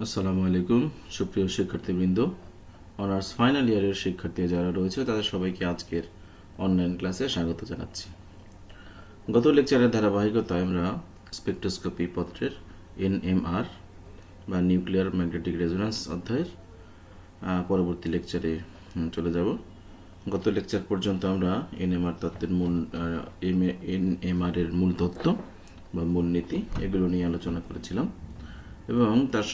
আসসালামু আলাইকুম সুপ্রিয় শিক্ষার্থীবৃন্দ, অনার্স ফাইনাল ইয়ারের শিক্ষার্থী যারা রয়েছে তাদের সবাইকে আজকের অনলাইন ক্লাসে স্বাগত জানাচ্ছি। গত লেকচারের ধারাবাহিকতায় আমরা স্পেকট্রোস্কোপি পত্রের এনএমআর বা নিউক্লিয়ার ম্যাগনেটিক রেজোন্যান্স অধ্যায়ের পরবর্তী লেকচারে চলে যাব। গত লেকচার পর্যন্ত আমরা এনএমআর তত্ত্বের এনএমআর এর মূল তত্ত্ব বা মূলনীতি এগুলো নিয়ে আলোচনা করেছিলাম এবং তার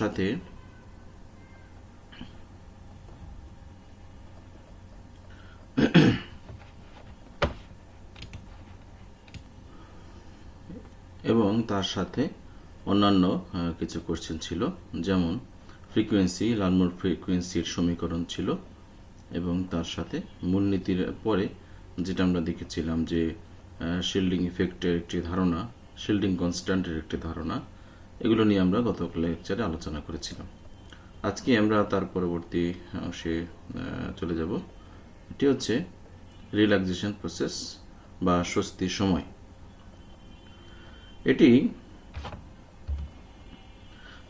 সাথে অন্যান্য কিছু কোশ্চেন ছিল, যেমন ফ্রিকোয়েন্সি, লারমোর ফ্রিকোয়েন্সির সমীকরণ ছিল এবং তার সাথে মূলনীতির পরে যেটা আমরা দেখেছিলাম যে শিল্ডিং ইফেক্টের একটি ধারণা, শিল্ডিং কনস্ট্যান্টের একটি ধারণা, এগুলো নিয়ে আমরা গত লেকচারে আলোচনা করেছিলাম। আজকে আমরা তার পরবর্তী অংশে চলে যাব। এটি হচ্ছে রিল্যাক্সেশন প্রসেস বা স্বস্তির সময়। এটি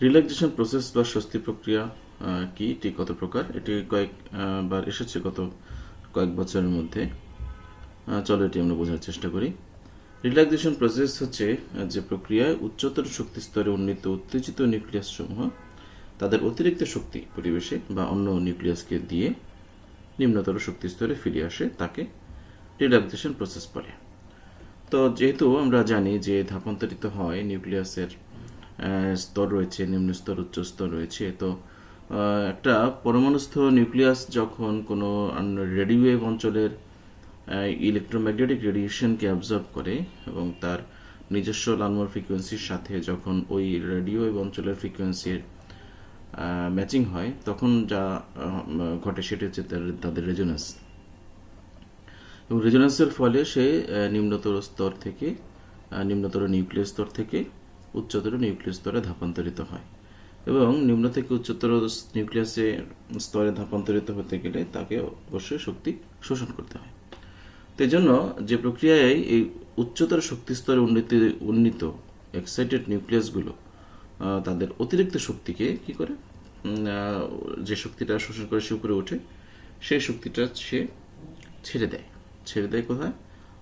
রিল্যাক্সেশন প্রসেস বা স্বস্তি প্রক্রিয়া কি, এটি কত প্রকার, এটি কয়েকবার এসেছে গত কয়েক বছরের মধ্যে। চলো এটি আমরা বোঝার চেষ্টা করি। রিল্যাক্সেশন প্রসেস হচ্ছে যে প্রক্রিয়ায় উচ্চতর শক্তি স্তরে উন্নীত উত্তেজিত নিউক্লিয়াস সমূহ তাদের অতিরিক্ত শক্তি পরিবেশে বা অন্য নিউক্লিয়াসকে দিয়ে নিম্নতর শক্তি স্তরে ফিরে আসে, তাকে রিল্যাক্সেশন প্রসেস বলে। তো যেহেতু আমরা জানি যে ধাপান্তরিত হয় নিউক্লিয়াসের স্তর রয়েছে, নিম্ন স্তর, উচ্চ স্তর রয়েছে। তো একটা পরমাণুস্থ নিউক্লিয়াস যখন কোনো রেডিও ওয়েভ অঞ্চলের ইলেকট্রোম্যাগনেটিক রেডিয়েশনকে অ্যাবজর্ব করে এবং তার নিজস্ব লারমোর ফ্রিকোয়েন্সির সাথে যখন ওই রেডিও ওয়েভ অঞ্চলের ফ্রিকোয়েন্সির ম্যাচিং হয়, তখন যা ঘটে সেটা হচ্ছে তাদের রেজোন্যান্স। এবং রেজোন্যান্সের ফলে সে নিম্নতর স্তর থেকে, নিম্নতর নিউক্লিয়াস স্তর থেকে উচ্চতর নিউক্লিয়াস স্তরে ধাপান্তরিত হয়। এবং নিম্ন থেকে উচ্চতর নিউক্লিয়াসে স্তরে ধাপান্তরিত হতে গেলে তাকে অবশ্যই শক্তি শোষণ করতে হয়। তো এই জন্য যে প্রক্রিয়ায় এই উচ্চতর শক্তি স্তরে উন্নীত এক্সাইটেড নিউক্লিয়াসগুলো তাদের অতিরিক্ত শক্তিকে কি করে, যে শক্তিটা শোষণ করে সে উপরে ওঠে, সেই শক্তিটা সে ছেড়ে দেয়। কোথায়?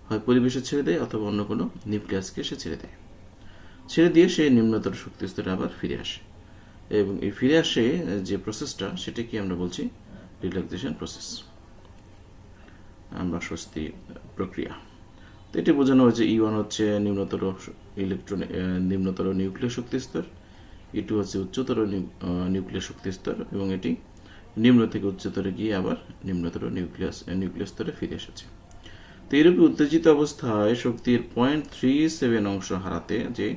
হয় পরিবেশে ছেড়ে দেয় অথবা অন্য কোনো নিউক্লিয়াসকে সে ছেড়ে দেয়। ছেড়ে দিয়ে সে নিম্নতর শক্তি স্তরে আবার ফিরে আসে। এবং এই ফিরে আসে যে প্রসেসটা, সেটা কি আমরা বলছি রিল্যাক্সেশন প্রসেস, আমরা স্বস্তি প্রক্রিয়া। তো এটি বোঝানো হয়েছে E1 হচ্ছে নিম্নতর নিউক্লিয় শক্তি স্তর, E2 হচ্ছে উচ্চতর নিউক্লিয় শক্তি স্তর, এবং এটি নিম্ন থেকে উচ্চতরে গিয়ে আবার নিম্নতর নিউক্লিয়াস স্তরে ফিরে এসেছে। তো এইরূপে উত্তেজিত অবস্থায় শক্তির 0.37 অংশ হারাতে যে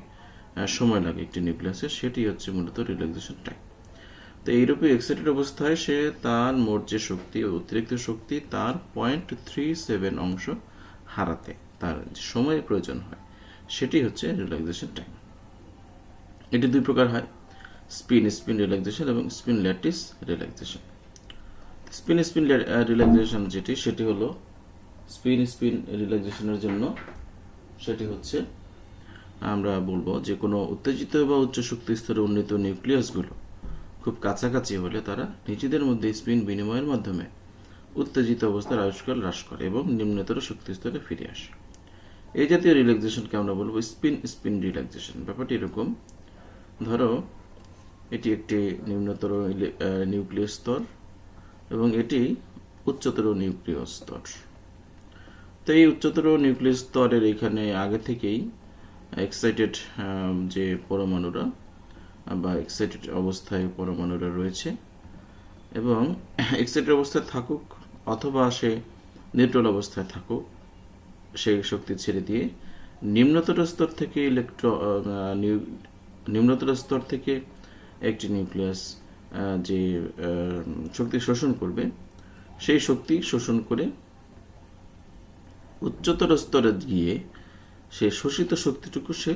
সময় লাগে একটি নিউক্লিয়াসের, সেটি হচ্ছে মূলত রিল্যাক্সেশন টাইম। তো এইরূপে এক্সাইটেড অবস্থায় সে তার মোট যে শক্তি, অতিরিক্ত শক্তি, তার 0.37 অংশ হারাতে তার যে সময়ের প্রয়োজন হয়, সেটি হচ্ছে রিল্যাক্সেশন টাইম। এটি দুই প্রকার হয়, স্পিন রিল্যাক্সেশন এবং spin lattice relaxation. Spin relaxation সেটি হলো স্পিন রিল্যাক্সেশনের জন্য সেটি হচ্ছে আমরা বলবো যে কোনো উত্তেজিত বা উচ্চ শক্তি স্তরে উন্নীত নিউক্লিয়াসগুলো খুব কাছাকাছি হলে তারা নিজেদের মধ্যে স্পিন বিনিময়ের মাধ্যমে উত্তেজিত অবস্থার আয়ুষ্কাল হ্রাস করে এবং নিম্নতর শক্তি স্তরে ফিরে আসে। এই জাতীয় রিল্যাক্সেশনকে আমরা বলবো স্পিন রিল্যাক্সেশন। ব্যাপারটি এরকম, ধরো এটি একটি নিম্নতর নিউক্লিয়াস স্তর এবং এটি উচ্চতর নিউক্লিয় স্তর। তো এই উচ্চতর নিউক্লিয়াস স্তরের এখানে আগে থেকেই এক্সাইটেড যে পরমাণুরা বা এক্সাইটেড অবস্থায় পরমাণুরা রয়েছে, এবং এক্সাইটেড অবস্থায় থাকুক অথবা সে নিউট্রাল অবস্থায় থাকুক, সেই শক্তি ছেড়ে দিয়ে নিম্নতর স্তর থেকে একটি নিউক্লিয়াস যে শক্তি শোষণ করবে, সেই শক্তি শোষণ করে উচ্চতর স্তরে গিয়ে সে শোষিত শক্তিটুকু সে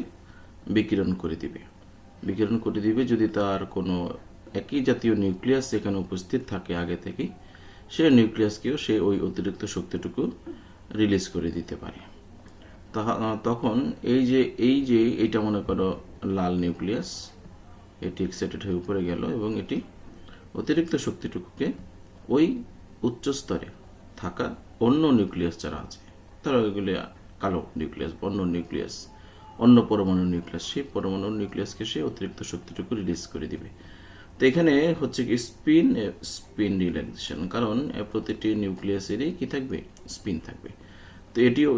বিকিরণ করে দিবে। যদি তার কোনো একই জাতীয় নিউক্লিয়াস এখানে উপস্থিত থাকে আগে থেকেই, সে নিউক্লিয়াসকেও সে ওই অতিরিক্ত শক্তিটুকু রিলিজ করে দিতে পারে। তখন এই যে এইটা মনে করো লাল নিউক্লিয়াস, এটি এক্সাইটেড হয়ে উপরে গেল এবং এটি অতিরিক্ত শক্তিটুকুকে ওই উচ্চ স্তরে থাকা অন্য নিউক্লিয়াস যারা আছে, তারা ওইগুলি কালো নিউক্লিয়াস, অন্য নিউক্লিয়াস, অন্য পরমাণু নিউক্লিয়াস, সেই পরমাণু নিউক্লিয়াসকে সে অতিরিক্ত শক্তিটুকু রিলিজ করে দিবে। তো এখানে হচ্ছে কি স্পিন স্পিন রিল্যাক্সেশন, কারণ প্রতিটি নিউক্লিয়াসেরই কি থাকবে, স্পিন থাকবে। তো এটিও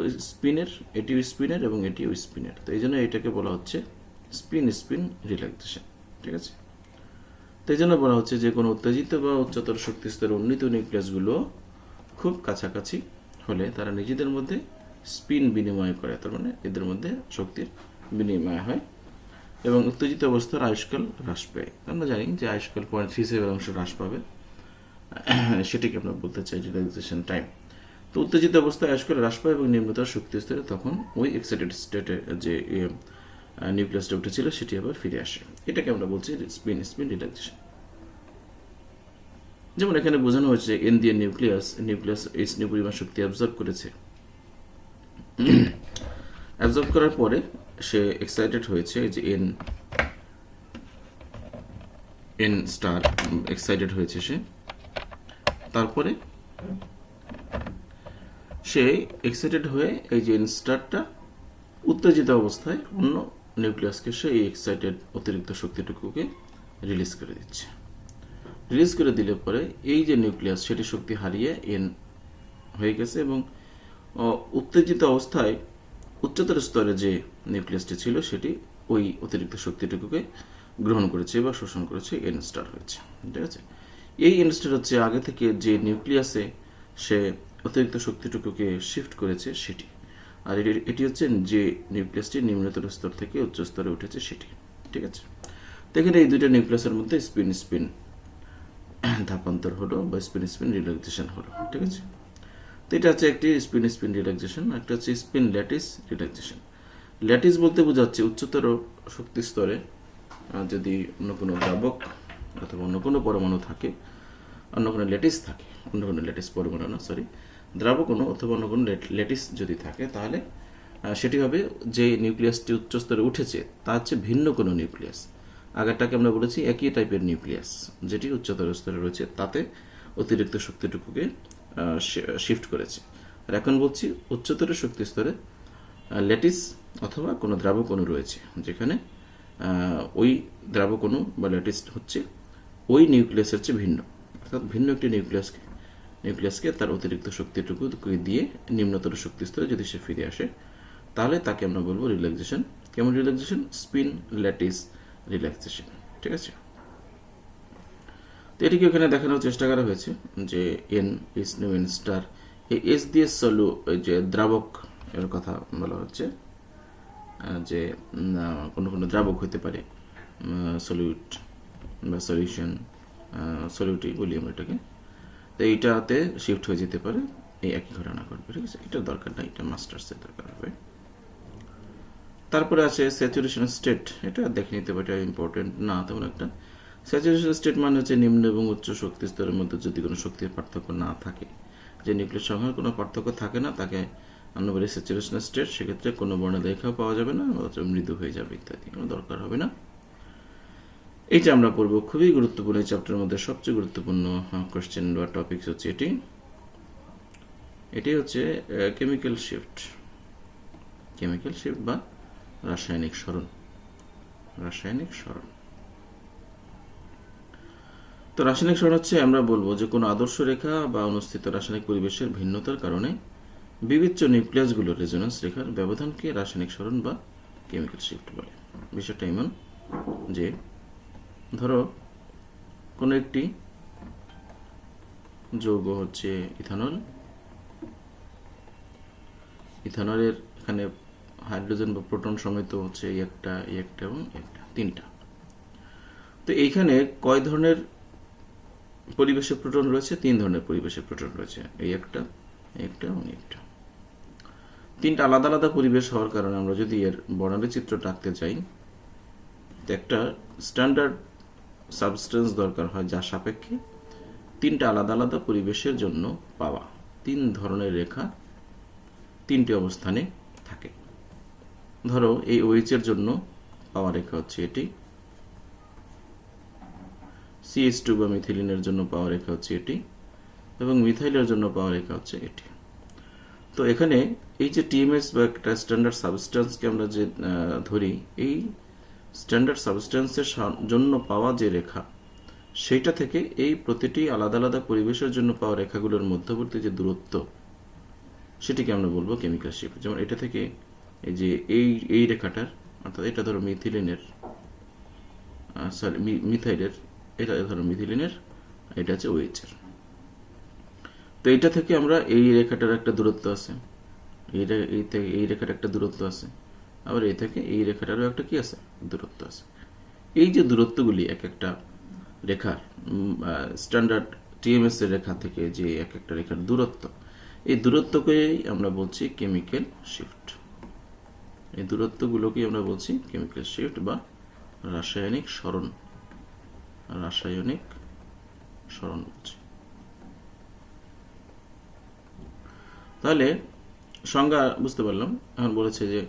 স্পিনের এবং এটিও স্পিনের, তো এই জন্য এটাকে বলা হচ্ছে স্পিন স্পিন রিল্যাক্সেশন। ঠিক আছে, তো এই জন্য বলা হচ্ছে যে কোনো উত্তেজিত বা উচ্চতর শক্তি স্তরের উন্নীত নিউক্লিয়াসগুলো খুব কাছাকাছি হলে তারা নিজেদের মধ্যে স্পিন বিনিময় করে, তার মানে এদের মধ্যে শক্তির বিনিময় হয় এবং উত্তেজিত অবস্থার আয়ুষ্কাল হ্রাস পায়। আমরা জানি যে আয়ুষ্কাল 0.37 হ্রাস পাবে, সেটিকে আমরা বলতে চাই রিল্যাক্সেশন টাইম। তো উত্তেজিত অবস্থায় আয়ুষ্কাল হ্রাস পায় এবং নিম্নতর শক্তি স্তরে তখন ওই এক্সাইটেড স্টেটে যে নিউক্লিয়াসটা উঠেছিল সেটি আবার ফিরে আসে। এটাকে আমরা বলছি স্পিন স্পিন রিল্যাক্সেশন। যেমন এখানে বোঝানো হয়েছে এন দিয়ে নিউক্লিয়াস এইচ নিউ পরিমাণ শক্তি অ্যাবজর্ব করেছে, অ্যাবজর্ব করার পরে সে এক্সাইটেড হয়েছে, যে এন স্টার এক্সাইটেড হয়েছে সে, তারপরে সে এক্সাইটেড হয়ে এই যে এন স্টারটা উত্তেজিত অবস্থায় অন্য নিউক্লিয়াসকে সে এই এক্সাইটেড অতিরিক্ত শক্তিটুকুকে রিলিজ করে দিচ্ছে। রিলিজ করে দিলে পরে এই যে নিউক্লিয়াস সেটি শক্তি হারিয়ে এন হয়ে গেছে এবং উত্তেজিত অবস্থায় উচ্চতর স্তরে যে নিউক্লিয়াসটি ছিল সেটি ওই অতিরিক্ত শক্তিটুকুকে গ্রহণ করেছে বা শোষণ করেছে, এন স্টার হয়েছে। ঠিক আছে, এই এন স্টার হচ্ছে আগে থেকে যে নিউক্লিয়াসে সে অতিরিক্ত শক্তিটুকুকে শিফট করেছে সেটি, আর এটি হচ্ছে যে নিউক্লিয়াসটি নিম্নতর স্তর থেকে উচ্চ স্তরে উঠেছে সেটি। ঠিক আছে, তো এখানে এই দুইটা নিউক্লিয়াসের মধ্যে স্পিন স্পিন ধাপান্তর হলো বা স্পিন স্পিন রিল্যাক্সেশন হলো। ঠিক আছে, তো এটা হচ্ছে একটি স্পিন স্পিন রিল্যাক্সেশন, একটা হচ্ছে স্পিন ল্যাটিস রিল্যাক্সেশন। ল্যাটিস বলতে বোঝাচ্ছে উচ্চতর শক্তি স্তরে যদি অন্য কোনো দ্রাবক অথবা অন্য কোনো পরমাণু থাকে, অন্য কোনো ল্যাটিস থাকে, অন্য কোনো ল্যাটিস পরমাণু না, সরি, দ্রাবক অণু অথবা অন্য কোনো ল্যাটিস যদি থাকে, তাহলে সেটি হবে যে নিউক্লিয়াসটি উচ্চ স্তরে উঠেছে তা হচ্ছে ভিন্ন কোনো নিউক্লিয়াস। আগেরটাকে আমরা বলেছি একই টাইপের নিউক্লিয়াস যেটি উচ্চতর স্তরে রয়েছে, তাতে অতিরিক্ত শক্তিটুকুকে শিফট করেছে। আর এখন বলছি উচ্চতর শক্তি স্তরে ল্যাটিস অথবা কোনো দ্রাবক অণু রয়েছে, যেখানে ওই দ্রাবক অণু বা ল্যাটিস হচ্ছে ওই নিউক্লিয়াসের চেয়ে ভিন্ন, অর্থাৎ ভিন্ন একটি নিউক্লিয়াসকে তার অতিরিক্ত শক্তিটুকু দিয়ে নিম্নতর শক্তি স্তরে যদি সে ফিরে আসে, তাহলে তাকে আমরা বলবো রিল্যাক্সেশন। কেমন রিল্যাক্সেশন? Spin lattice relaxation. ঠিক আছে, তো এটিকে এখানে দেখানোর চেষ্টা করা হয়েছে যে N S new N star, এই এস দিয়ে যে দ্রাবক এর কথা বলা হচ্ছে, যে কোনো কোনো দ্রাবক হতে পারে, সলিউট বা সলিউশন, সলিউটি বলি আমরা এটাকে, তো এইটাতে শিফট হয়ে যেতে পারে, এই একই ঘটনা ঘটবে। ঠিক আছে, এটার দরকার নাই, এটা মাস্টার্সের দরকার হবে। তারপরে আছে স্যাচুরেশন স্টেট, এটা দেখে নিতে পারে, এটা ইম্পর্টেন্ট না তেমন একটা। স্যাচুরেশন স্টেট মানে হচ্ছে নিম্ন এবং উচ্চ শক্তি স্তরের মধ্যে যদি কোনো শক্তির পার্থক্য না থাকে, যে নিউক্লিয়াস সংখ্যার কোনো পার্থক্য থাকে না, তাকে আমরা বলি স্যাচুরেশন স্টেট। সেক্ষেত্রে কোনো বর্ণরেখাও পাওয়া যাবে না, মৃদু হয়ে যাবে ইত্যাদি, কোনো দরকার হবে না। এইটা আমরা পড়বো, খুবই গুরুত্বপূর্ণ। এই চ্যাপ্টারের মধ্যে সবচেয়ে গুরুত্বপূর্ণ কোশ্চেন বা টপিকস হচ্ছে এটি হচ্ছে কেমিক্যাল শিফট বা রাসায়নিক সরণ। তো রাসায়নিক সরণ হচ্ছে, আমরা বলবো যে কোনো আদর্শ রেখা বা অনুষ্ঠিত রাসায়নিক পরিবেশের ভিন্নতার কারণে বিবিচ্য নিউক্লিয়াসগুলোর রেজোন্যান্স রেখার ব্যবধানকে রাসায়নিক সরণ বা কেমিক্যাল শিফট বলে। বিষয়টা এমন যে, ধরো কোনো একটি যৌগ হচ্ছে ইথানলের এখানে হাইড্রোজেন বা প্রোটন সমেত হচ্ছে একটা এবং একটা, তিনটা। তো এইখানে কয় ধরনের পরিবেশের প্রোটন রয়েছে? 3 ধরনের পরিবেশের প্রোটন রয়েছে, এই একটা এবং একটা। 3টা আলাদা আলাদা পরিবেশ হওয়ার কারণে আমরা যদি এর বর্ণালী চিত্র আঁকতে চাই, একটা স্ট্যান্ডার্ড সাবস্টেন্স দরকার হয়, যার সাপেক্ষে 3টা আলাদা আলাদা পরিবেশের জন্য পাওয়া 3 ধরনের রেখা 3টি অবস্থানে থাকে। ধরো এই OH এর জন্য পাওয়া রেখা হচ্ছে এটি, CH2 বা মিথিলিনের জন্য পাওয়া রেখা হচ্ছে এটি, এবং মিথাইলের জন্য পাওয়া রেখা হচ্ছে এটি। তো এখানে এই যে টিএমএস বা একটা স্ট্যান্ডার্ড সাবস্টেন্সকে আমরা যে ধরি, এই স্ট্যান্ডার্ড সাবস্টেন্সের জন্য পাওয়া যে রেখা, সেইটা থেকে এই প্রতিটি আলাদা আলাদা পরিবেশের জন্য পাওয়া রেখাগুলোর মধ্যবর্তী যে দূরত্ব, সেটিকে আমরা বলবো কেমিক্যাল শিফট। যেমন এটা থেকে এই যে এই রেখাটার, অর্থাৎ এটা ধরো মিথিলিনের, মিথাইলের, এটা ধরো মিথিলিনের, এটা হচ্ছে OH এর। তো এইটা থেকে আমরা এই রেখাটার একটা দূরত্ব আছে, এই রেখার একটা দূরত্ব আছে, আবার এই থেকে এই রেখাটারও একটা কি আছে, দূরত্ব আছে। এই যে দূরত্বগুলি এক একটা রেখার, স্ট্যান্ডার্ড টিএমএস এর রেখা থেকে যে এক একটা রেখার দূরত্ব, এই দূরত্বকেই আমরা বলছি কেমিক্যাল শিফট। এই দূরত্বগুলোকেই আমরা বলছি কেমিক্যাল শিফট বা রাসায়নিক সরণ। রাসায়নিক সরণ বলছি। তাহলে সংজ্ঞা বুঝতে পারলাম। এখন বলেছে যে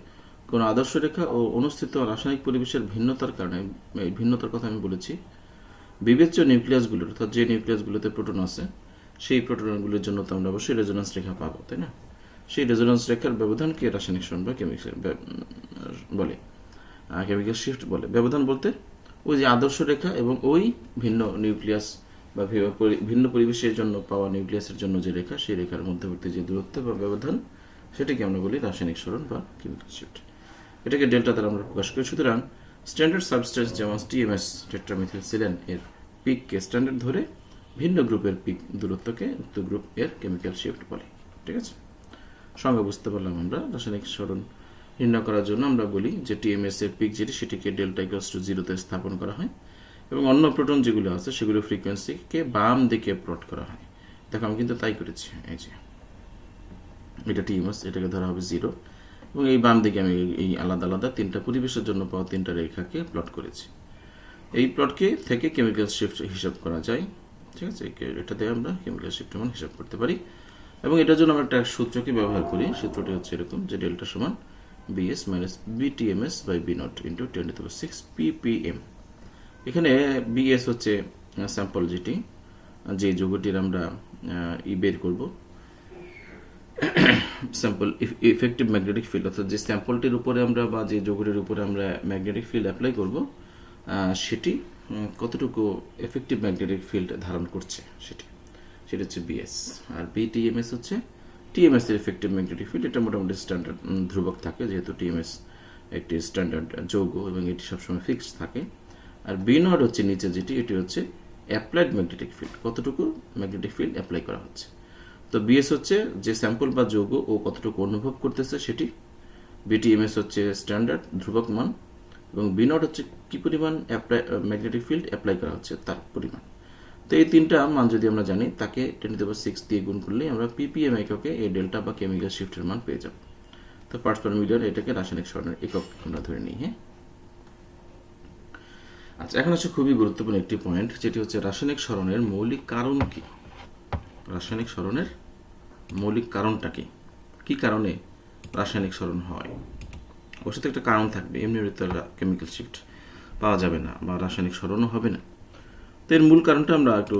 কোন আদর্শ রেখা ও অনুস্থিত রাসায়নিক পরিবেশের ভিন্নতার কারণে, এই ভিন্নতার কথা আমি বলেছি, বিবেচ্য নিউক্লিয়াসগুলোর, অর্থাৎ যে নিউক্লিয়াসগুলোতে প্রোটন আছে, সেই প্রোটনগুলোর জন্য তো আমরা অবশ্যই রেজোন্যান্স রেখা পাবো, তাই না? সেই রেজোন্যান্স রেখার ব্যবধানকে রাসায়নিক সরণ বা কেমিক্যাল বলে, কেমিক্যাল শিফট বলে। ব্যবধান বলতে ওই যে আদর্শ রেখা এবং ওই ভিন্ন নিউক্লিয়াস বা ভিন্ন পরিবেশের জন্য পাওয়া নিউক্লিয়াসের জন্য যে রেখা, সেই রেখার মধ্যবর্তী যে দূরত্ব বা ব্যবধান, সেটাকে আমরা বলি রাসায়নিক সরণ বা কেমিক্যাল শিফট। এটাকে ডেল্টা দ্বারা আমরা প্রকাশ করি। সুতরাং স্ট্যান্ডার্ড সাবস্টেন্স যেমন টিএমএস, টেট্রামিথিলসিলেন, এর পিককে স্ট্যান্ডার্ড ধরে ভিন্ন গ্রুপের পিক দূরত্বকে উক্ত গ্রুপ এর কেমিক্যাল শিফট বলে। ঠিক আছে, সংজ্ঞা বুঝতে পারলাম আমরা। রাসায়নিক সরণ নির্ণয় করার জন্য আমরা বলি যে টিএমএস এর পিক যেটি, সেটিকে ডেল্টা ইকুয়ালস টু 0 তে স্থাপন করা হয়, এবং অন্য প্রোটন যেগুলো আছে সেগুলো ফ্রিকোয়েন্সিকে বাম দিকে প্লট করা হয়। দেখো আমি কিন্তু তাই করেছি। এই যে এটা টিএমএস, এটাকে ধরা হবে 0, এবং এই বাম দিকে আমি এই আলাদা আলাদা তিনটা পরিবেশের জন্য পাওয়া তিনটা রেখাকে প্লট করেছি। এই প্লটকে থেকে কেমিক্যাল শিফট হিসাব করা যায়। ঠিক আছে, এটা দিয়ে আমরা কেমিক্যাল শিফট মান হিসাব করতে পারি, এবং এটার জন্য আমরা একটা সূত্রকে ব্যবহার করি। সূত্রটি হচ্ছে এরকম যে ডেল্টা সমান BS minus BTMS by B0 into 10⁶ ppm। এখানে BS হচ্ছে স্যাম্পল, যেটি যে যৌগটির আমরা বের করব, স্যাম্পল ইফেক্টিভ ম্যাগনেটিক ফিল্ড, অর্থাৎ যে স্যাম্পলটির উপরে আমরা বা যে যৌগটির উপরে আমরা ম্যাগনেটিক ফিল্ড অ্যাপ্লাই করব, সেটি কতটুকু এফেক্টিভ ম্যাগনেটিক ফিল্ড ধারণ করছে, সেটা হচ্ছে BS। আর BTMS হচ্ছে টিএমএস এর এফেক্টিভ ম্যাগনেটিক ফিল্ড। এটা মোটামুটি স্ট্যান্ডার্ড ধ্রুবক থাকে, যেহেতু টিএমএস একটি স্ট্যান্ডার্ড যৌগ এবং এটি সবসময় ফিক্সড থাকে। আর B0 হচ্ছে নিচে যেটি, এটি হচ্ছে অ্যাপ্লাইড ম্যাগনেটিক ফিল্ড, কতটুকু ম্যাগনেটিক ফিল্ড অ্যাপ্লাই করা হচ্ছে। তো BS হচ্ছে যে স্যাম্পল বা যৌগ ও কতটুকু অনুভব করতেছে সেটি, BTMS হচ্ছে স্ট্যান্ডার্ড ধ্রুবক মান, এবং B0 হচ্ছে কি পরিমাণ ম্যাগনেটিক ফিল্ড অ্যাপ্লাই করা হচ্ছে তার পরিমাণ। তো এই তিনটা মান যদি আমরা জানি, তাকে 10⁶ দিয়ে গুণ করলেই আমরা ppm এককে এই ডেল্টা বা কেমিক্যাল শিফটের মান পেয়ে যাব। তো পার্টস পার মিলিয়ন, এটাকে রাসায়নিক সরণের একক আমরা ধরে নিই। হ্যাঁ, আচ্ছা, এখন হচ্ছে খুবই গুরুত্বপূর্ণ একটি পয়েন্ট, যেটি হচ্ছে রাসায়নিক সরণের মৌলিক কারণ কি। রাসায়নিক সরণের মৌলিক কারণটা কি, কি কারণে রাসায়নিক সরণ হয়? অবশ্যই একটা কারণ থাকবে, এমনি কেমিক্যাল শিফট পাওয়া যাবে না বা রাসায়নিক সরণও হবে না। তো এর মূল কারণটা আমরা একটু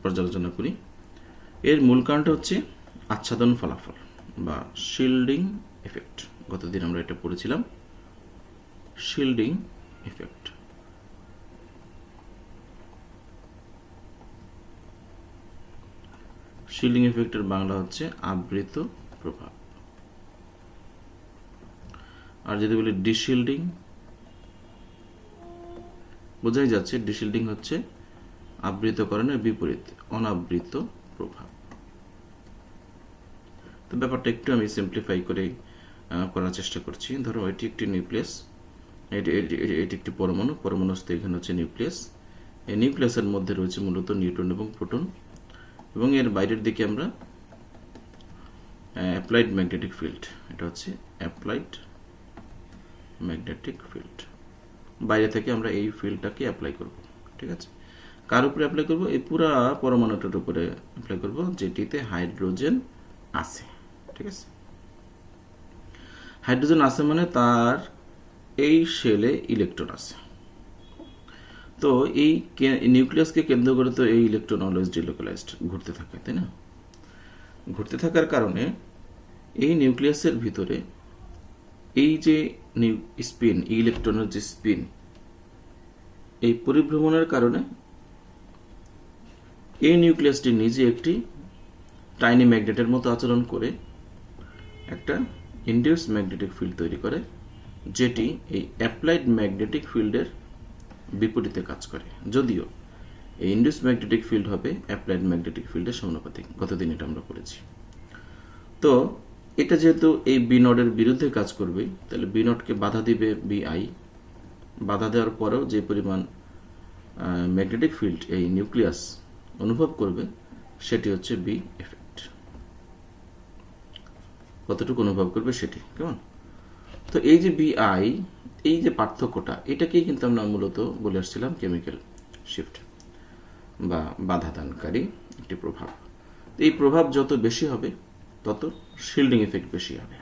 পর্যালোচনা করি। এর মূল কারণটা হচ্ছে আচ্ছাদন ফলাফল বা শিল্ডিং এফেক্ট। গতদিন আমরা এটা পড়েছিলাম, শিল্ডিং এফেক্ট। শিল্ডিং এফেক্টের বাংলা হচ্ছে আবৃত প্রভাব। আর যদি বলি ডিশিল্ডিং, বোঝাই যাচ্ছে ডিশিল্ডিং হচ্ছে আবৃতকরণের বিপরীত, অনাবৃত প্রভাব। তো ব্যাপারটা একটু আমি সিম্পলিফাই করে করার চেষ্টা করছি। ধরো এটি একটি নিউক্লিয়াস, এটি একটি পরমাণু, পরমাণুস্থ এখানে হচ্ছে নিউক্লিয়াস। এই নিউক্লিয়াসের মধ্যে রয়েছে মূলত নিউট্রন এবং প্রোটন, এবং এর বাইরের দিকে আমরা অ্যাপ্লাইড ম্যাগনেটিক ফিল্ড, এটা হচ্ছে অ্যাপ্লাইড ম্যাগনেটিক ফিল্ড। বাইরে থেকে আমরা এই ফিল্ডটাকে অ্যাপ্লাই করব। ঠিক আছে, কার উপরে অ্যাপ্লাই করব? এই পুরা পরমাণুটার উপরে অ্যাপ্লাই করব যেটিতে হাইড্রোজেন আছে। ঠিক আছে, হাইড্রোজেন আছে মানে তার এই শেলে ইলেকট্রন আছে। তো এই নিউক্লিয়াসকে কেন্দ্র করে তো এই ইলেকট্রন অলওয়েজ ডিলোকালাইজড ঘুরতে থাকে, তাই না? ঘুরতে থাকার কারণে এই নিউক্লিয়াসের ভিতরে এই যে স্পিন, ইলেকট্রনের যে স্পিন, এই পরিভ্রমণের কারণে এই নিউক্লিয়াসটি নিজে একটি টাইনি ম্যাগনেটের মতো আচরণ করে একটা ইনডিউস ম্যাগনেটিক ফিল্ড তৈরি করে, যেটি এই অ্যাপ্লাইড ম্যাগনেটিক ফিল্ডের বিপরীতে কাজ করে। যদিও এই ইনডিউস ম্যাগনেটিক ফিল্ড হবে অ্যাপ্লাইড ম্যাগনেটিক ফিল্ডের সমানুপাতিক, গতদিন এটা আমরা পড়েছি। তো এটা যেহেতু এই বি নডের বিরুদ্ধে কাজ করবে, তাহলে বি নডকে বাধা দিবে বিআই। বাধা দেওয়ার পরেও যে পরিমাণ ম্যাগনেটিক ফিল্ড এই নিউক্লিয়াস অনুভব করবে, সেটি হচ্ছে বি এফেক্ট। কতটুকু অনুভব করবে সেটি, কেমন? তো এই যে বিআই, এই যে পার্থক্যটা, এটাকেই কিন্তু আমরা মূলত বলে আসছিলাম কেমিক্যাল শিফট বা বাধা দানকারী একটি প্রভাব। এই প্রভাব যত বেশি হবে তত শিল্ডিং ইফেক্ট বেশি হবে।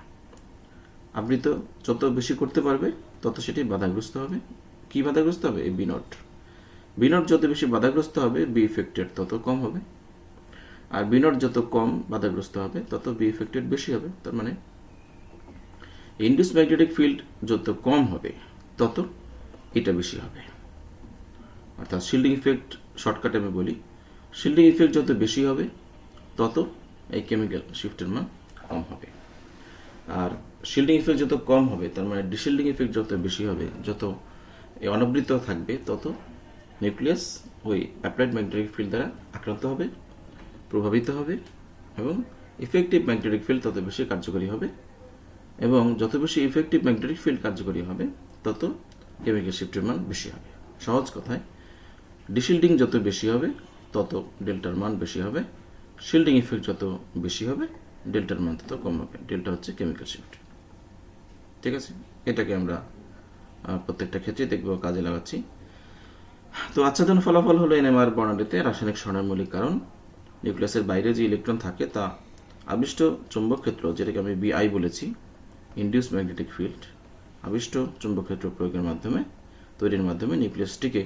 আবৃত যত বেশি করতে পারবে তত সেটি বাধাগ্রস্ত হবে। কি বাধাগ্রস্ত হবে? এই বিনট। বিনট যত বেশি বাধাগ্রস্ত হবে, বি ইফেক্টেড তত কম হবে। আর বিনট যত কম বাধাগ্রস্ত হবে তত বি ইফেক্টেড বেশি হবে। তার মানে ইনডিউস ম্যাগনেটিক ফিল্ড যত কম হবে তত এটা বেশি হবে। অর্থাৎ শিল্ডিং ইফেক্ট, শর্টকাটে আমি বলি, শিল্ডিং ইফেক্ট যত বেশি হবে তত এই কেমিক্যাল শিফটের মান কম হবে। আর শিল্ডিং ইফেক্ট যত কম হবে, তার মানে ডিশিল্ডিং ইফেক্ট যত বেশি হবে, যত অনাবৃত থাকবে, তত নিউক্লিয়াস ওই অ্যাপ্লাইড ম্যাগনেটিক ফিল্ড দ্বারা আক্রান্ত হবে, প্রভাবিত হবে, এবং ইফেক্টিভ ম্যাগনেটিক ফিল্ড তত বেশি কার্যকরী হবে। এবং যত বেশি ইফেক্টিভ ম্যাগনেটিক ফিল্ড কার্যকরী হবে তত কেমিক্যাল শিফটের মান বেশি হবে। সহজ কথায়, ডিশিল্ডিং যত বেশি হবে তত ডেল্টার মান বেশি হবে, শিল্ডিং ইফেক্ট যত বেশি হবে ডেল্টার মান তত কম হবে। ডেল্টা হচ্ছে কেমিক্যাল শিফট। ঠিক আছে, এটাকে আমরা প্রত্যেকটা ক্ষেত্রে দেখব, কাজে লাগাচ্ছি। তো আচ্ছাদন ফলাফল হলো এনএমআর বর্ণালীতে রাসায়নিক সরণের মৌলিক কারণ। নিউক্লিয়াসের বাইরে যে ইলেকট্রন থাকে তা আবিষ্ট চৌম্বক ক্ষেত্র, যেটাকে আমি বিআই বলেছি, ইনডিউস ম্যাগনেটিক ফিল্ড, আবিষ্ট চৌম্বক ক্ষেত্র প্রয়োগের মাধ্যমে, তৈরির মাধ্যমে নিউক্লিয়াসটিকে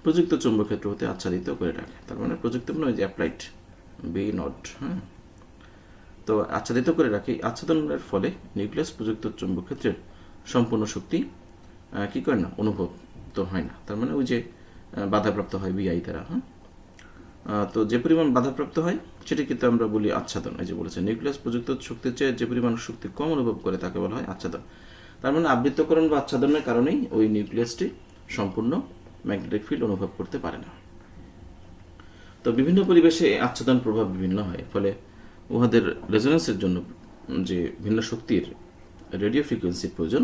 প্রযুক্ত চৌম্বক ক্ষেত্র হতে আচ্ছাদিত করে রাখে। তার মানে প্রযুক্ত মানে যে অ্যাপ্লাইড বি নট, হ্যাঁ। তো আচ্ছাদিত করে রাখে। আচ্ছাদনের ফলে নিউক্লিয়াস প্রযুক্ত চৌম্বক ক্ষেত্রের সম্পূর্ণ শক্তি কি করে না, অনুভব তো হয় না। তার মানে ওই যে বাধাপ্রাপ্ত হয় বিআই দ্বারা, হ্যাঁ। তো যে পরিমাণ বাধাপ্রাপ্ত হয় সেটি কিন্তু আমরা বলি আচ্ছাদন। এই যে বলেছে, নিউক্লিয়াস প্রযুক্ত শক্তির চেয়ে যে পরিমাণ শক্তি কম অনুভব করে তাকে বলা হয় আচ্ছাদন। তার মানে আবৃতকরণ বা আচ্ছাদনের কারণেই ওই নিউক্লিয়াসটি সম্পূর্ণ ম্যাগনেটিক ফিল্ড অনুভব করতে পারে না। তো বিভিন্ন পরিবেশে আচ্ছাদন প্রভাব বিভিন্ন হয়, ফলে উহাদের রেজোনেন্সের জন্য যে ভিন্ন শক্তির রেডিও ফ্রিকোয়েন্সির প্রয়োজন,